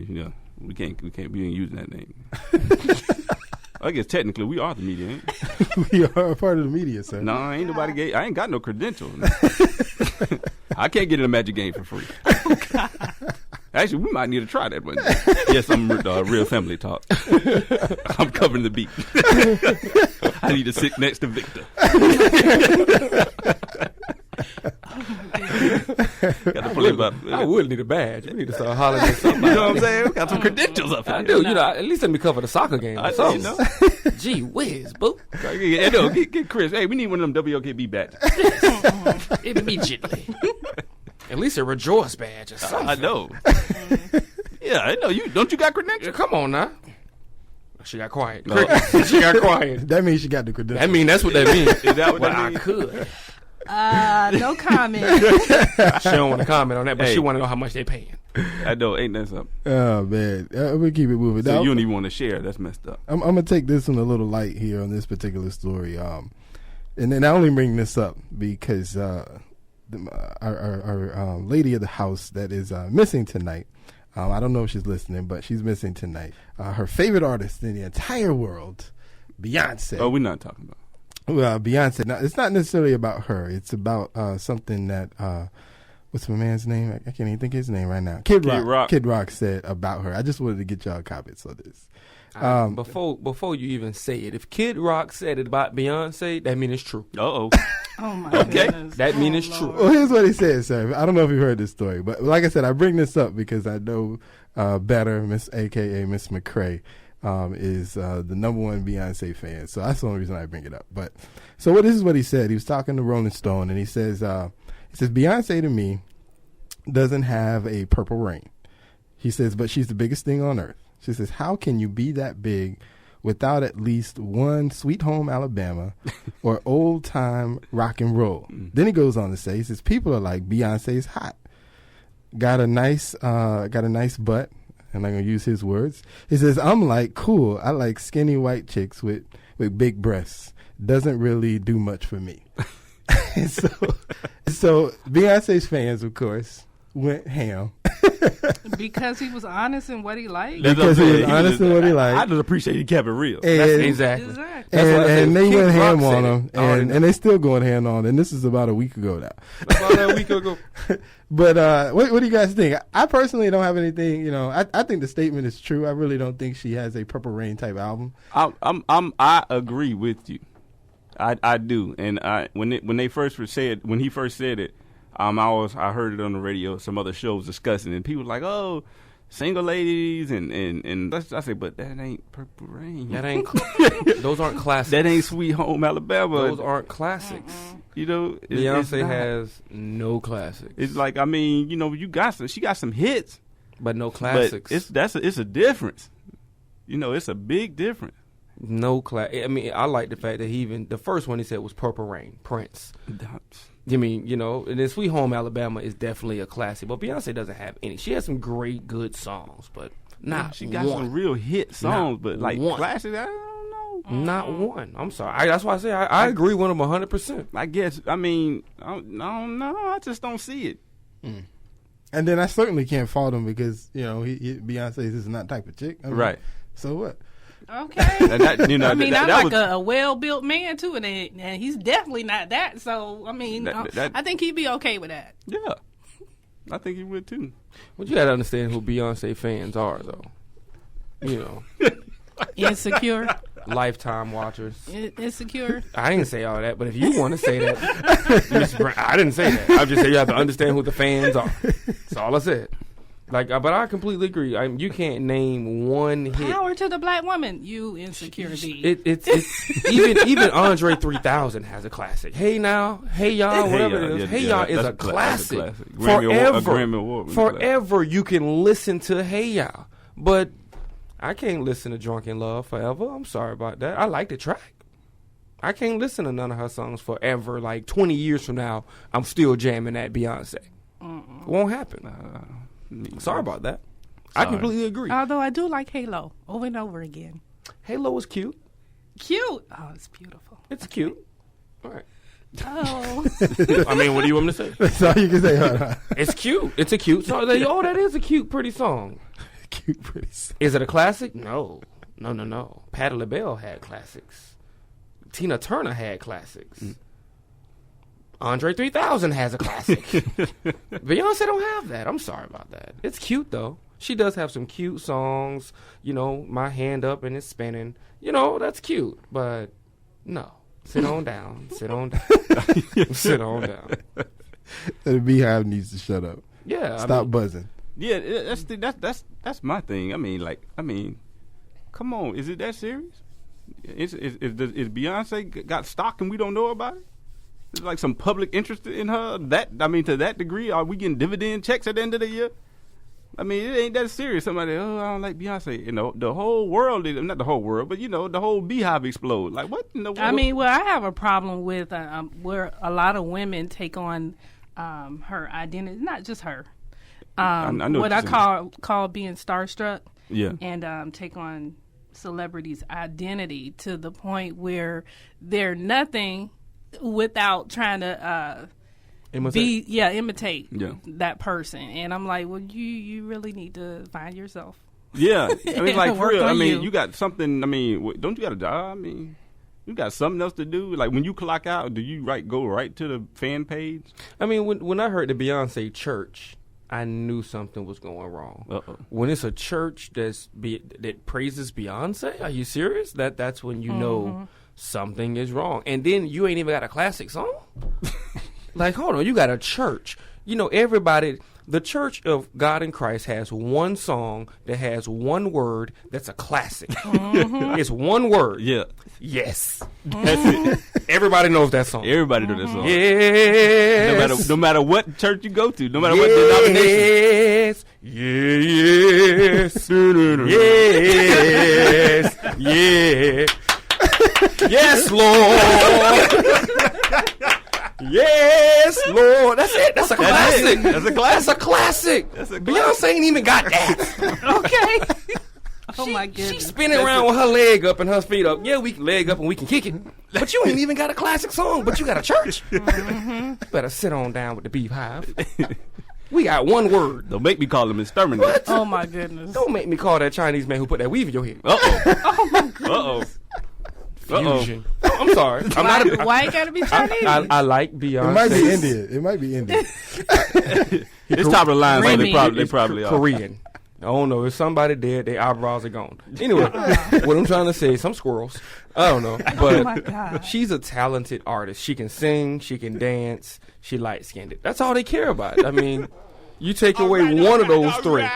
ain't using that name. I guess technically we are the media, ain't We are a part of the media, sir. No, ain't nobody gay. I ain't got no credentials. I can't get in a Magic game for free. Actually, we might need to try that one day. Yes, I'm real family talk. I'm covering the beat. I need to sit next to Victor. I would need a badge. We need to start hollering at somebody. You know what I'm saying? We got some credentials up here. I do. At least let me cover the soccer game. I So, do, you know. Gee whiz, boo. Get Chris. Hey, we need one of them WOKB badges. Immediately. At least a Rejoice badge or something. I know. Yeah, I know. Don't you got credentials? Come on now. She got quiet. She got quiet. That means she got the credentials. That's what that means. Is that what Well, that means? I could. No comment. She don't want to comment on that, but Hey. she want to know how much they paying. I know. Ain't that something? Oh, man. We'll keep it moving. So Now, you don't even want to share. That's messed up. I'm going to take this one a little light here on this particular story. And then I only bring this up because our lady of the house that is missing tonight, I don't know if she's listening, but she's missing tonight. Her favorite artist in the entire world, Beyonce. Oh, we're not talking about. Well, Beyonce. Now, it's not necessarily about her. It's about something that what's my man's name? I can't even think of his name right now. Kid Rock. Kid Rock said about her. I just wanted to get y'all comments on this. Before you even say it, if Kid Rock said it about Beyonce, that means it's true. Uh-oh. Oh, my Okay. goodness. That means it's true. Well, here's what he said, sir. I don't know if you heard this story, but like I said, I bring this up because I know better, AKA Miss McCrae, is the number one Beyonce fan. So that's the only reason I bring it up. But so this is what he said. He was talking to Rolling Stone, and he says Beyonce to me doesn't have a purple rain. He says, but she's the biggest thing on earth. She says, how can you be that big without at least one Sweet Home Alabama or old time rock and roll? Then he goes on to say, he says, people are like, Beyonce's hot. Got a nice butt. And I'm going to use his words. He says, I'm like, cool. I like skinny white chicks with big breasts. Doesn't really do much for me. so Beyonce's fans, of course, went ham. Because he was honest in what he liked. Because he was honest in what he liked. I just appreciate he kept it real. Exactly. And they Kid went ham Rock on said him, it. and they still going ham on. And this is about a week ago now. About a week ago. But what do you guys think? I personally don't have anything. I think the statement is true. I really don't think she has a Purple Rain type album. I agree with you. I do. And when he first said it, I heard it on the radio, some other shows discussing it, and people were like, oh, single ladies and I say, but that ain't Purple Rain. That ain't. Those aren't classics. That ain't Sweet Home Alabama. Those aren't classics. Beyonce has no classics. It's like, she got some hits, but no classics. But it's a difference. It's a big difference. No class. I like the fact that the first one he said was Purple Rain, Prince. And then Sweet Home Alabama is definitely a classic, but Beyonce doesn't have any. She has some great, good songs, but not She got one. some real hit songs, Not but like one. classics, I don't know. Not one. I'm sorry. That's why I say I agree with him 100%. I guess. I don't know. I just don't see it. And then I certainly can't fault him because Beyonce is not type of chick. Right. So what? Okay. And that, I'm that like was, a well-built man, too, and he's definitely not that. So, I think he'd be okay with that. yeah. I think he would, too. But you got to understand who Beyonce fans are, though. Insecure. lifetime watchers. Insecure? I didn't say all that, but if you want to say that, I didn't say that. I just said you have to understand who the fans are. That's all I said. Like, but I completely agree. You can't name one hit. Power to the black woman. You insecure D. It's even Andre 3000 has a classic. Hey now, hey y'all, whatever it is. Hey y'all is a classic. Forever you can listen to Hey y'all, but I can't listen to Drunken Love forever. I'm sorry about that. I like the track. I can't listen to none of her songs forever. Like 20 years from now, I'm still jamming that Beyonce. It won't happen. Sorry about that. Sorry. I completely agree. Although I do like Halo over and over again. Halo is cute. Cute. Oh, it's beautiful. It's cute. All right. Oh. I mean, what do you want me to say? That's all you can say. It's cute. It's a cute song. Oh, that is a cute, pretty song. Cute, pretty song. Is it a classic? No. Patti LaBelle had classics. Tina Turner had classics. Andre 3000 has a classic. Beyonce don't have that. I'm sorry about that. It's cute, though. She does have some cute songs. You know, My Hand Up and It's Spinning. You know, that's cute. But, no. Sit on down. Sit on down. Sit on down. The Beehive needs to shut up. Yeah. Stop buzzing. Yeah, that's my thing. I mean, come on. Is it that serious? Is Beyonce got stock and we don't know about it? Is like some public interest in her? To that degree, are we getting dividend checks at the end of the year? I mean, it ain't that serious. Somebody, I don't like Beyonce. You know, the whole world, not the whole world, but, you know, the whole Beehive explode. Like, what in the world? I mean, well, I have a problem with where a lot of women take on her identity, not just her. I know what I call being starstruck. Yeah. And take on celebrities' identity to the point where they're nothing without trying to imitate that person. And I'm like, well, you really need to find yourself. Yeah. I mean, like, for real. I mean, you. You got something. I mean, don't you got a job? I mean, you got something else to do. Like, when you clock out, do you go right to the fan page? I mean, when I heard the Beyonce church, I knew something was going wrong. Uh-oh. When it's a church that praises Beyonce, are you serious? That's when you know something is wrong. And then you ain't even got a classic song? Like, hold on, you got a church. You know, everybody, the Church of God in Christ has one song that has one word that's a classic. It's one word. Yeah. Yes. That's it. Everybody knows that song. Everybody knows that song. Yes. No matter what church you go to, no matter what denomination. Yes. Yes. Yes. Yes, Lord. Yes, Lord. That's it. That's a classic. That's a classic. Beyonce ain't even got that. Okay. Oh my goodness. She's spinning around with her leg up and her feet up. Yeah, we can leg up and we can kick it. But you ain't even got a classic song, but you got a church. You better sit on down with the Beehive. We got one word. Don't make me call him exterminator. What? Oh my goodness. Don't make me call that Chinese man who put that weave in your head. Uh-oh. Oh my goodness. Uh-oh. Fusion. Oh, I'm sorry. Why it gotta be Chinese? I like Beyonce. It might be Indian. It might be Indian. It's top of the line, so they probably are. Korean. I don't know. If somebody dead, their eyebrows are gone. Anyway, what I'm trying to say, some squirrels. I don't know. But my God. She's a talented artist. She can sing. She can dance. She light-skinned. That's all they care about. I mean, you take away one of those three.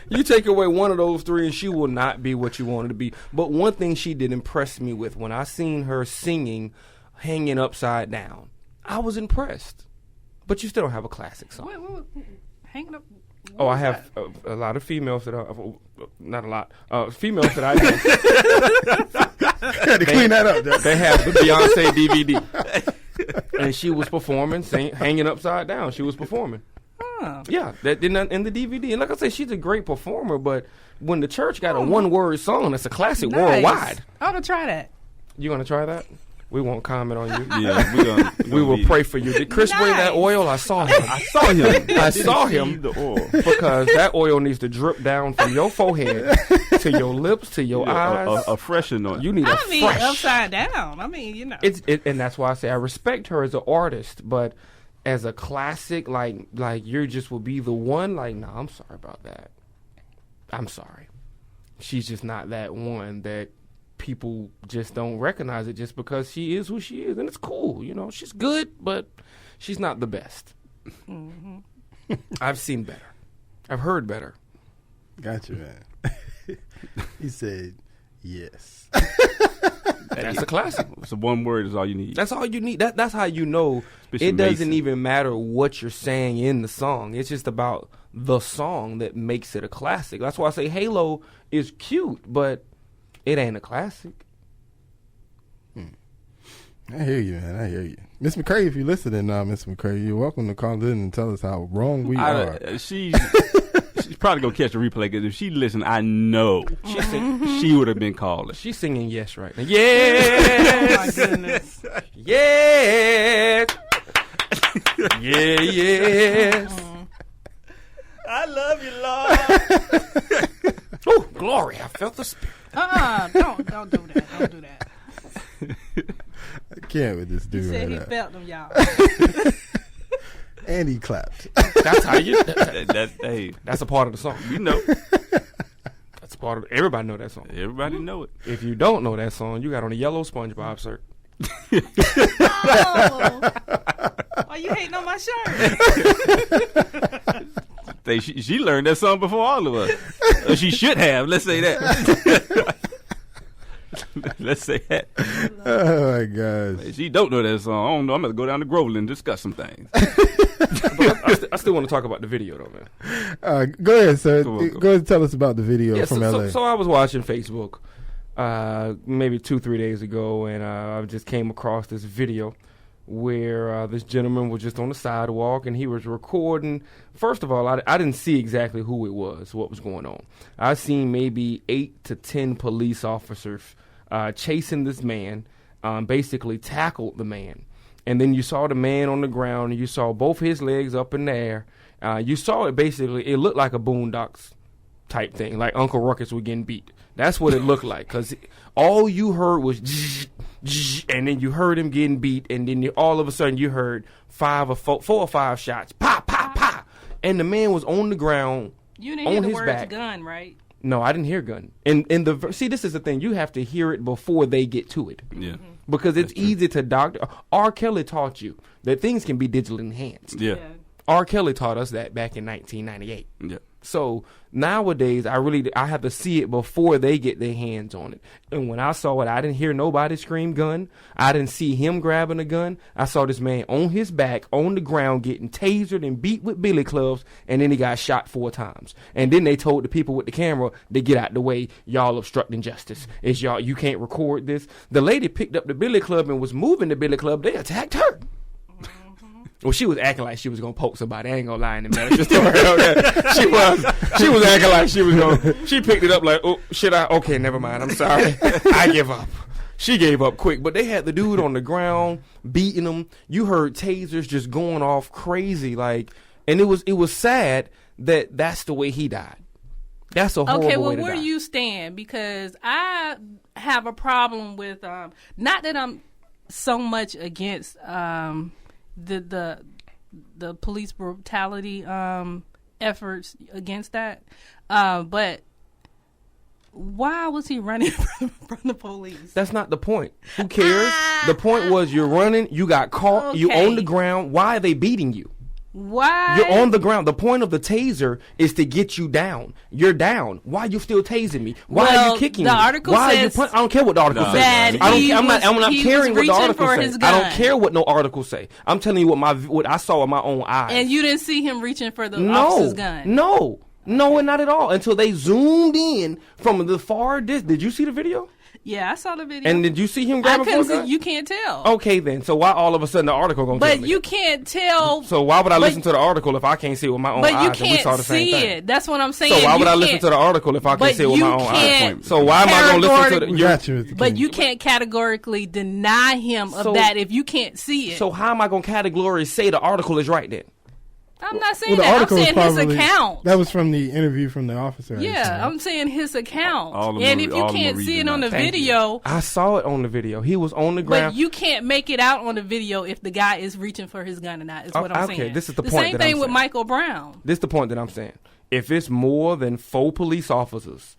You take away one of those three and she will not be what you want her to be. But one thing she did impress me with, when I seen her singing Hanging Upside Down, I was impressed. But you still don't have a classic song. Wait. Hanging up. Oh, I have a lot of females that are, not a lot, females that I Had to clean that up. They have the Beyonce DVD. And she was performing, Hanging Upside Down. She was performing. Yeah, that in the DVD. And like I said, she's a great performer, but when the church got a one-word song, that's a classic worldwide. I want to try that. You going to try that? We won't comment on you. Yeah, we will pray for you. Did Chris bring that oil? I saw him. I saw him the oil. Because that oil needs to drip down from your forehead to your lips to your eyes. A freshen on. You need a fresh. Upside down. I mean, you know. And that's why I say I respect her as an artist, but as a classic, like you just will be the one. Like, nah, I'm sorry about that. I'm sorry. she's just not that one that people just don't recognize it just because she is who she is. And it's cool. You know, she's good, but she's not the best. Mm-hmm. I've seen better. I've heard better. Gotcha, man. He said, yes. That's a classic. So one word is all you need. That's all you need. That's how you know. It doesn't even matter what you're saying in the song. It's just about the song that makes it a classic. That's why I say Halo is cute, but it ain't a classic. I hear you, man. I hear you. Miss McCray, if you're listening now, Miss McCray, you're welcome to call in and tell us how wrong we are. She's probably going to catch the replay, because if she listened, I know she would have been calling. She's singing yes right now. Yes! Oh, my goodness. Yes! Yeah, yes! I love you, Lord. Oh, glory, I felt the spirit. Don't do that. Don't do that. I can't with this dude. He said right he now. felt them, y'all. And he clapped. That's how you. Hey, That's a part of the song. you know. That's a part of. Everybody know that song. Everybody know it. If you don't know that song, you got on a yellow SpongeBob shirt. Oh. Why you hating on my shirt? She learned that song before all of us. She should have. Let's say that. Let's say that. Oh, my gosh. If she don't know that song, I don't know. I'm going to go down to Groveland and discuss some things. I still want to talk about the video, though, man. Go ahead, sir. Go Go ahead and tell us about the video from L.A. So I was watching Facebook maybe 2-3 days ago, and I just came across this video where this gentleman was just on the sidewalk, and he was recording. First of all, I didn't see exactly who it was, what was going on. I seen maybe 8 to 10 police officers chasing this man, basically tackled the man. And then you saw the man on the ground, and you saw both his legs up in the air. You saw it basically, it looked like a Boondocks type thing, like Uncle Ruckus was getting beat. That's what it looked like, because all you heard was and then you heard him getting beat, and then all of a sudden you heard 4 or 5 shots, pop, pop, pop, and the man was on the ground. You didn't on hear the his words back. gun, right? No, I didn't hear gun. And see, this is the thing. You have to hear it before they get to it. Yeah. Because it's easy to doctor. R. Kelly taught you that things can be digitally enhanced. Yeah. R. Kelly taught us that back in 1998. Yeah. So nowadays, I have to see it before they get their hands on it. And when I saw it, I didn't hear nobody scream gun. I didn't see him grabbing a gun. I saw this man on his back, on the ground, getting tasered and beat with billy clubs, and then he got shot 4 times. And then they told the people with the camera to get out the way. Y'all obstructing justice. It's y'all. You can't record this. The lady picked up the billy club and was moving the billy club. They attacked her. Well, she was acting like she was gonna poke somebody. I ain't gonna lie in the matter. She was acting like she was gonna. She picked it up like, oh shit! Okay, never mind. I'm sorry. I give up. She gave up quick. But they had the dude on the ground beating him. You heard tasers just going off crazy, like, and it was sad that that's the way he died. That's a horrible way to die. Okay, well, where do you stand? Because I have a problem with not that I'm so much against the police brutality efforts against that, but why was he running from the police? That's not the point. Who cares? The point was you're running, you got caught, okay. You on the ground. Why are they beating you? Why? You're on the ground. The point of the taser is to get you down. You're down. Why are you still tasing me? Why are you kicking me? The article says I don't care what the article says. I'm not caring what the article says. I don't care what no article say. I'm telling you what I saw with my own eyes. And you didn't see him reaching for the officer's gun? No, and not at all. Until they zoomed in from the far distance. Did you see the video? Yeah, I saw the video. And did you see him grab a gun? You can't tell. Okay, then. So why all of a sudden the article gonna tell me? But you can't tell. So why would I listen to the article if I can't see it with my own eyes? But you can't see it. That's what I'm saying. So why would I listen to the article if I can't see it with my own eyes? So why am I gonna listen to the? But you can't categorically deny him of that if you can't see it. So how am I gonna categorically say the article is right then? I'm not saying that. I'm saying his account. That was from the interview from the officer. Yeah, I'm saying his account. And if you can't see it on the video. I saw it on the video. He was on the ground. But you can't make it out on the video if the guy is reaching for his gun or not, is what I'm saying. Okay, this is the point. The same thing with Michael Brown. This is the point that I'm saying. If it's more than 4 police officers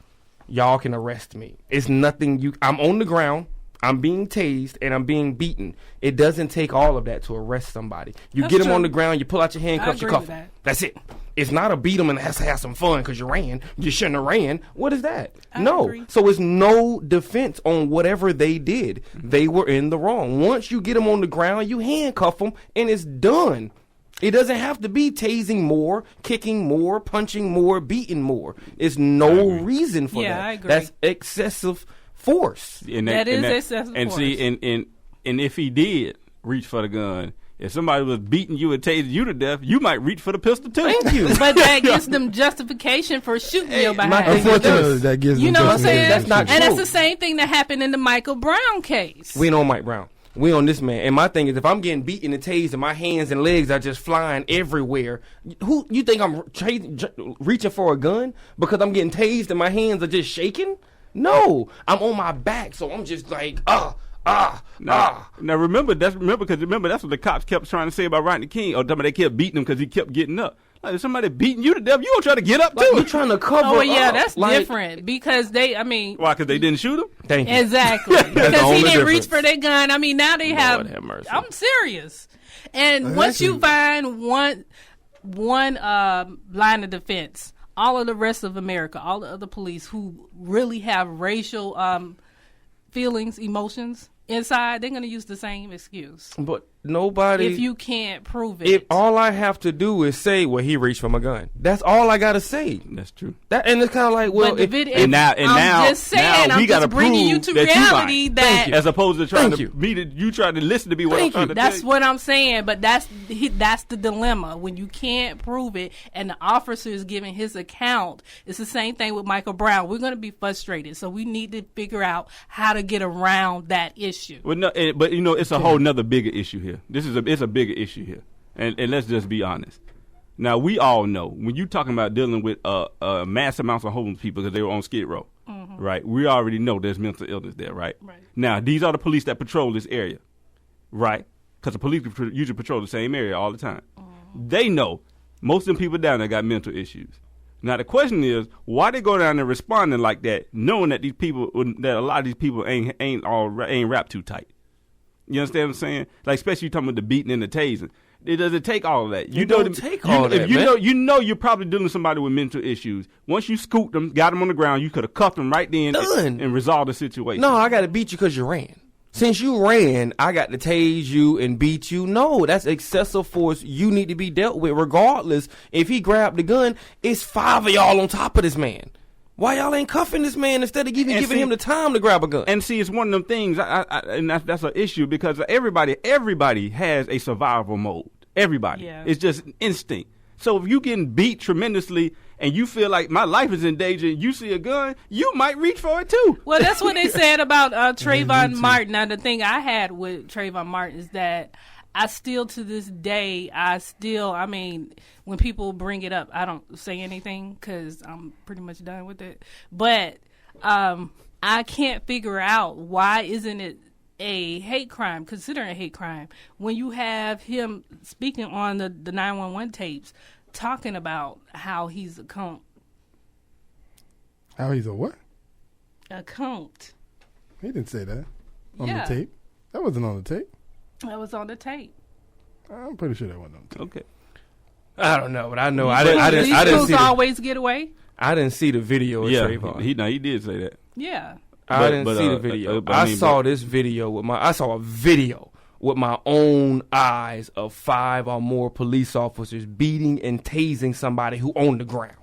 y'all can arrest me. It's nothing I'm on the ground. I'm being tased and I'm being beaten. It doesn't take all of that to arrest somebody. You get them on the ground, you pull out your handcuffs, you cuff them. That's it. It's not a beat them and have to have some fun because you ran. You shouldn't have ran. What is that? No. Agree. So it's no defense on whatever they did. They were in the wrong. Once you get them on the ground, you handcuff them and it's done. It doesn't have to be tasing more, kicking more, punching more, beating more. There's no reason for that. I agree. That's excessive force. That is excessive and force. See, and if he did reach for the gun, if somebody was beating you and tasing you to death, you might reach for the pistol too. Thank you. But that gives them justification for shooting your behind. Unfortunately, that gives them you know what I'm saying? That's not true. And that's the same thing that happened in the Michael Brown case. We know Mike Brown. We on this man. And my thing is, if I'm getting beaten and tased and my hands and legs are just flying everywhere, who you think I'm reaching for a gun because I'm getting tased and my hands are just shaking? No, I'm on my back, so I'm just like, Now remember that's what the cops kept trying to say about Rodney King. Or they kept beating him because he kept getting up. Like, if somebody beating you to death, you gonna try to get up too. You're trying to cover. Oh yeah, up. that's different because why? Because they didn't shoot him. Thank you. Exactly. Because he didn't reach for their gun. I mean, now they Lord have mercy. I'm serious. And once you find one line of defense, all of the rest of America, all the other police who really have racial feelings, emotions inside, they're going to use the same excuse. But nobody... If you can't prove it. If all I have to do is say, well, he reached for my gun. That's all I got to say. That's true. And it's kind of like, well... now we got to bringing you to reality that... As opposed to trying you trying to listen to me what I'm trying to That's what I'm saying, but that's the dilemma. When you can't prove it and the officer is giving his account, it's the same thing with Michael Brown. We're going to be frustrated, so we need to figure out how to get around that issue. Well, no, but it's a whole nother bigger issue here. It's a bigger issue here, and let's just be honest. Now we all know when you're talking about dealing with mass amounts of homeless people because they were on Skid Row, right? We already know there's mental illness there, right? Now these are the police that patrol this area, right? Because the police usually patrol the same area all the time. They know most of them people down there got mental issues. Now the question is, why they go down there responding like that, knowing that a lot of these people ain't wrapped too tight. You understand what I'm saying? Like, especially you talking about the beating and the tasing. It doesn't take all of that. You know you're probably dealing with somebody with mental issues. Once you scooped them, got them on the ground, you could have cuffed them right then and resolved the situation. No, I got to beat you because you ran. Since you ran, I got to tase you and beat you. No, that's excessive force. You need to be dealt with. Regardless, if he grabbed the gun, it's 5 of y'all on top of this man. Why y'all ain't cuffing this man instead of giving him the time to grab a gun? And see, it's one of them things, and that's an issue because everybody has a survival mode. Everybody. Yeah. It's just instinct. So if you getting beat tremendously and you feel like my life is in danger and you see a gun, you might reach for it too. Well, that's what they said about Trayvon Martin. Now, the thing I had with Trayvon Martin is that I still, to this day, when people bring it up, I don't say anything because I'm pretty much done with it. But I can't figure out why isn't it a hate crime, considering a hate crime, when you have him speaking on the 911 tapes, talking about how he's a cunt. How he's a what? A cunt. He didn't say that on the tape. That wasn't on the tape. That was on the tape. I'm pretty sure that wasn't on the tape. Okay. I don't know, but I know I didn't see always get away. I didn't see the video of Trayvon. He did say that. Yeah. I didn't see the video. I saw a video with my own eyes of 5 or more police officers beating and tasing somebody who on the ground.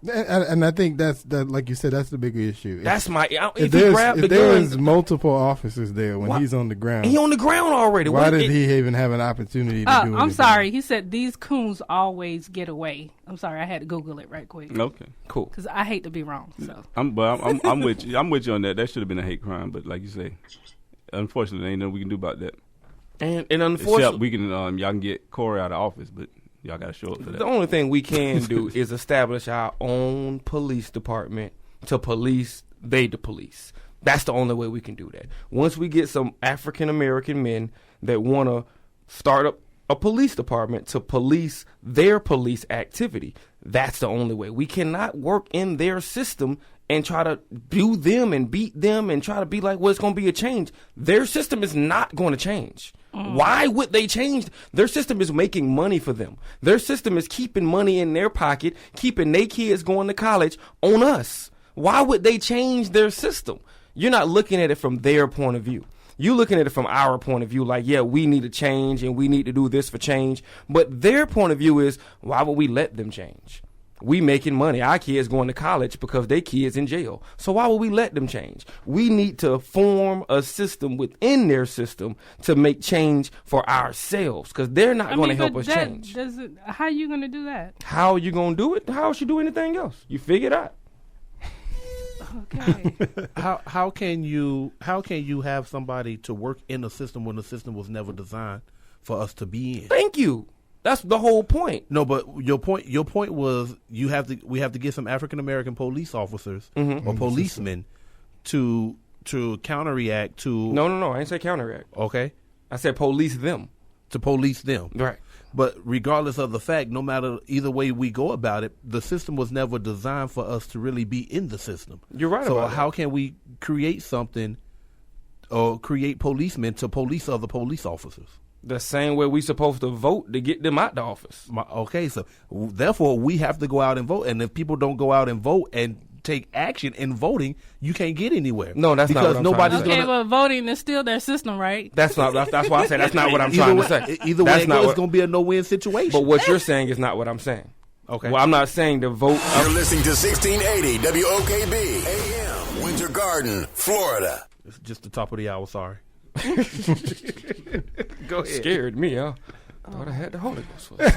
And I think that's like you said, that's the bigger issue. If there's multiple officers there when he's on the ground. He on the ground already. Why did he even have an opportunity to do anything? I'm sorry. He said these coons always get away. I'm sorry. I had to Google it right quick. Okay, cool. Because I hate to be wrong. So I'm with you. I'm with you on that. That should have been a hate crime, but like you say, unfortunately, ain't nothing we can do about that. And unfortunately, except we can y'all can get Corey out of office, but y'all got to show up for that. The only thing we can do is establish our own police department to police the police. That's the only way we can do that. Once we get some African American men that want to start up a police department to police their police activity, that's the only way. We cannot work in their system and try to do them and beat them and try to be like, well, it's going to be a change. Their system is not going to change. Why would they change? Their system is making money for them. Their system is keeping money in their pocket, keeping their kids going to college on us. Why would they change their system? You're not looking at it from their point of view. You're looking at it from our point of view, like, yeah, we need to change and we need to do this for change. But their point of view is, why would we let them change? We making money. Our kids going to college because their kids in jail. So why would we let them change? We need to form a system within their system to make change for ourselves, because they're not going to help us change. How are you going to do that? How are you going to do it? How else you do anything else? You figure it out. Okay. How can you have somebody to work in a system when the system was never designed for us to be in? Thank you. That's the whole point. No, but your point was we have to get some African American police officers or policemen to counteract to. No. I didn't say counteract. Okay. I said police them. To police them. Right. But regardless of the fact, no matter either way we go about it, the system was never designed for us to really be in the system. You're right. So about how that. can we create something or create policemen to police other police officers? The same way we supposed to vote to get them out the office. Okay, so therefore we have to go out and vote. And if people don't go out and vote and take action in voting, you can't get anywhere. No, that's not what I'm nobody's trying to say. Okay, but voting is still their system, right? That's why I say that's not what I'm trying to say. Either way, it's going to be a no-win situation. But what you're saying is not what I'm saying. Okay. Well, I'm not saying to vote. You're listening to 1680 WOKB AM, Winter Garden, Florida. It's just the top of the hour, sorry. Go ahead. Scared me, huh? Thought I had the Holy Ghost for it.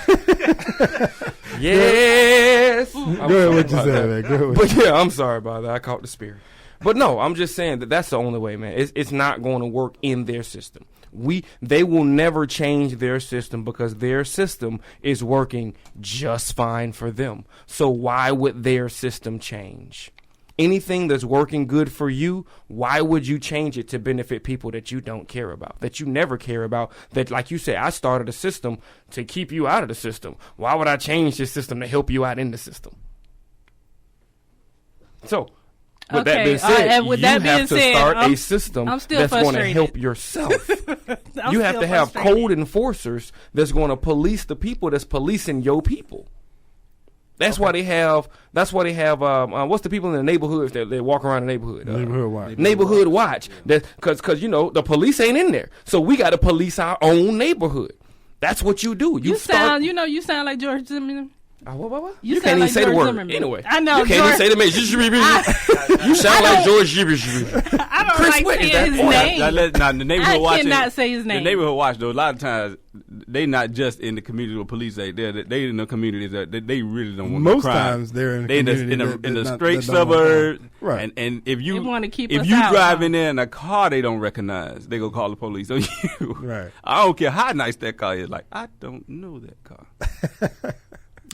Yes. Go ahead, what you said, man. Go ahead. But yeah, I'm sorry about that. I caught the spirit. But no, I'm just saying that that's the only way, man. It's not going to work in their system. They will never change their system because their system is working just fine for them. So why would their system change? Anything that's working good for you, why would you change it to benefit people that you don't care about, that you never care about, that, like you said, I started a system to keep you out of the system. Why would I change this system to help you out in the system? So, with that being said, you have to start a system that's going to help yourself. You have to have code enforcers that's going to police the people that's policing your people. That's why they have. What's the people in the neighborhoods that they walk around the neighborhood? Neighborhood watch. Because the police ain't in there, so we got to police our own neighborhood. That's what you do. You sound like George Zimmerman. What? You can't even say the word anyway. I know. You can't even say the name. You sound like George. I don't Chris, like saying his name. The neighborhood watch. I cannot say his name. The neighborhood watch, though, a lot of times they not just in the community where police say they in the communities that they really don't want most crime. Times they're in the straight suburbs, right? And if you out, drive in there in a car they don't recognize, they go call the police on you. Right. I don't care how nice that car is. Like, I don't know that car.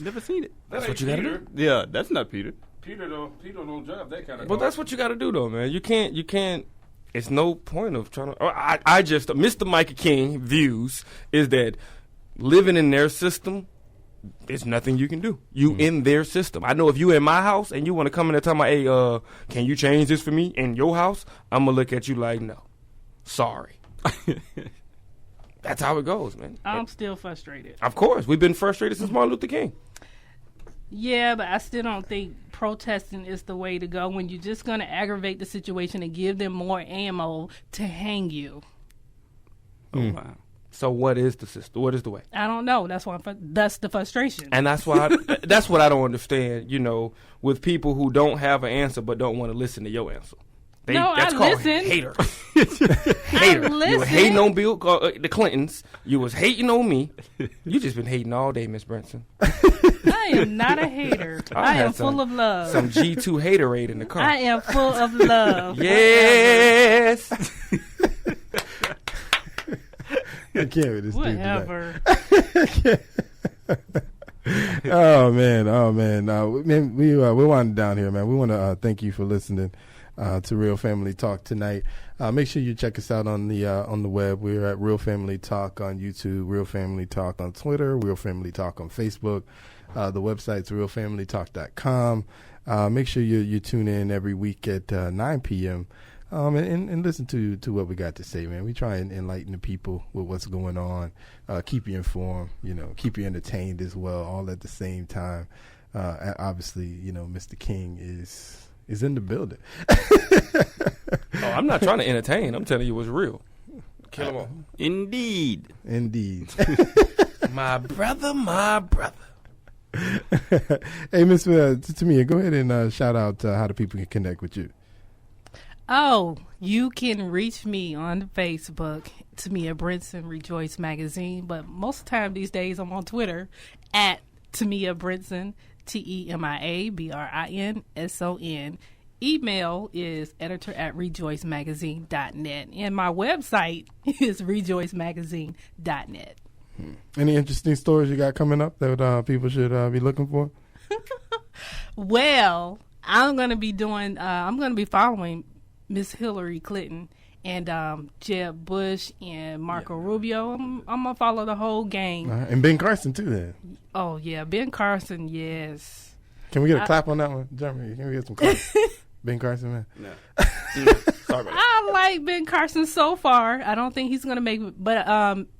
Never seen it. That's what you got to do. Yeah, that's not Peter. Peter don't drive that kind of But that's what you got to do, though, man. You can't. It's no point of trying to. I just Mr. Micah King views is that living in their system, there's nothing you can do. You in their system. I know if you in my house and you want to come in and tell me, hey, can you change this for me in your house? I'm gonna look at you like, no, sorry. That's how it goes, man. I'm still frustrated. Of course, we've been frustrated since Martin Luther King. Yeah, but I still don't think protesting is the way to go when you're just going to aggravate the situation and give them more ammo to hang you. Oh, wow. So what is the system? What is the way? I don't know. That's the frustration. And that's why that's what I don't understand, with people who don't have an answer but don't want to listen to your answer. That's called hater. Hater. You were hating on the Clintons. You was hating on me. You just been hating all day, Miss Brinson. I am not a hater. I am full of love. Some G2 haterade in the car. I am full of love. Yes. I can't with this Whatever. Oh man. We're winding down here, man. We want to thank you for listening to Real Family Talk tonight. Make sure you check us out on the web. We're at Real Family Talk on YouTube, Real Family Talk on Twitter, Real Family Talk on Facebook. The website's realfamilytalk.com. Make sure you tune in every week at 9 p.m. And listen to what we got to say, man. We try and enlighten the people with what's going on, keep you informed, keep you entertained as well, all at the same time. Obviously, Mr. King is in the building. I'm not trying to entertain. I'm telling you what's real. Kill them all. Indeed. My brother. Hey, Miss Temia, go ahead and shout out how the people can connect with you. Oh, you can reach me on Facebook, Temia Brinson, Rejoice Magazine. But most of the time these days, I'm on Twitter at Temia Brinson, TemiaBrinson. Email is editor@rejoicemagazine.net. And my website is rejoicemagazine.net. Any interesting stories you got coming up that people should be looking for? Well, I'm going to be following Miss Hillary Clinton and Jeb Bush and Marco Rubio. I'm going to follow the whole gang. And Ben Carson, too, then. Oh, yeah. Ben Carson, yes. Can we get a clap on that one, Jeremy? Can we get some claps? Ben Carson, man. No. Sorry about that. I like Ben Carson so far. I don't think he's going to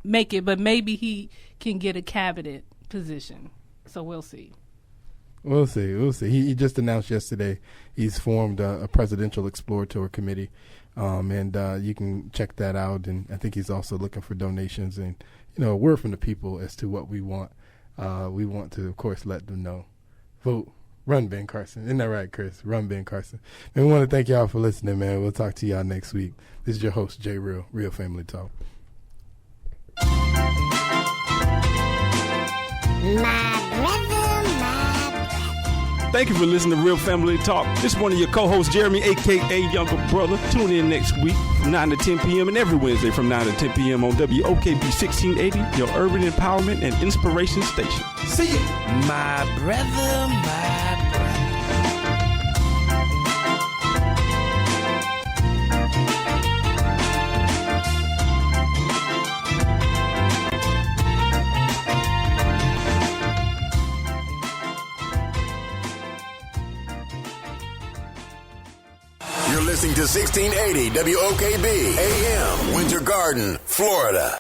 make it, but maybe he can get a cabinet position. So we'll see. We'll see. He just announced yesterday he's formed a presidential exploratory committee, and you can check that out. And I think he's also looking for donations and a word from the people as to what we want. We want to, of course, let them know. Vote. Run Ben Carson. Isn't that right, Chris? Run Ben Carson. And we want to thank y'all for listening, man. We'll talk to y'all next week. This is your host, J. Real Family Talk. Thank you for listening to Real Family Talk. This is one of your co-hosts, Jeremy, a.k.a. Younger Brother. Tune in next week from 9 to 10 p.m. and every Wednesday from 9 to 10 p.m. on WOKB 1680, your urban empowerment and inspiration station. See you. My brother. You're listening to 1680 WOKB AM, Winter Garden, Florida.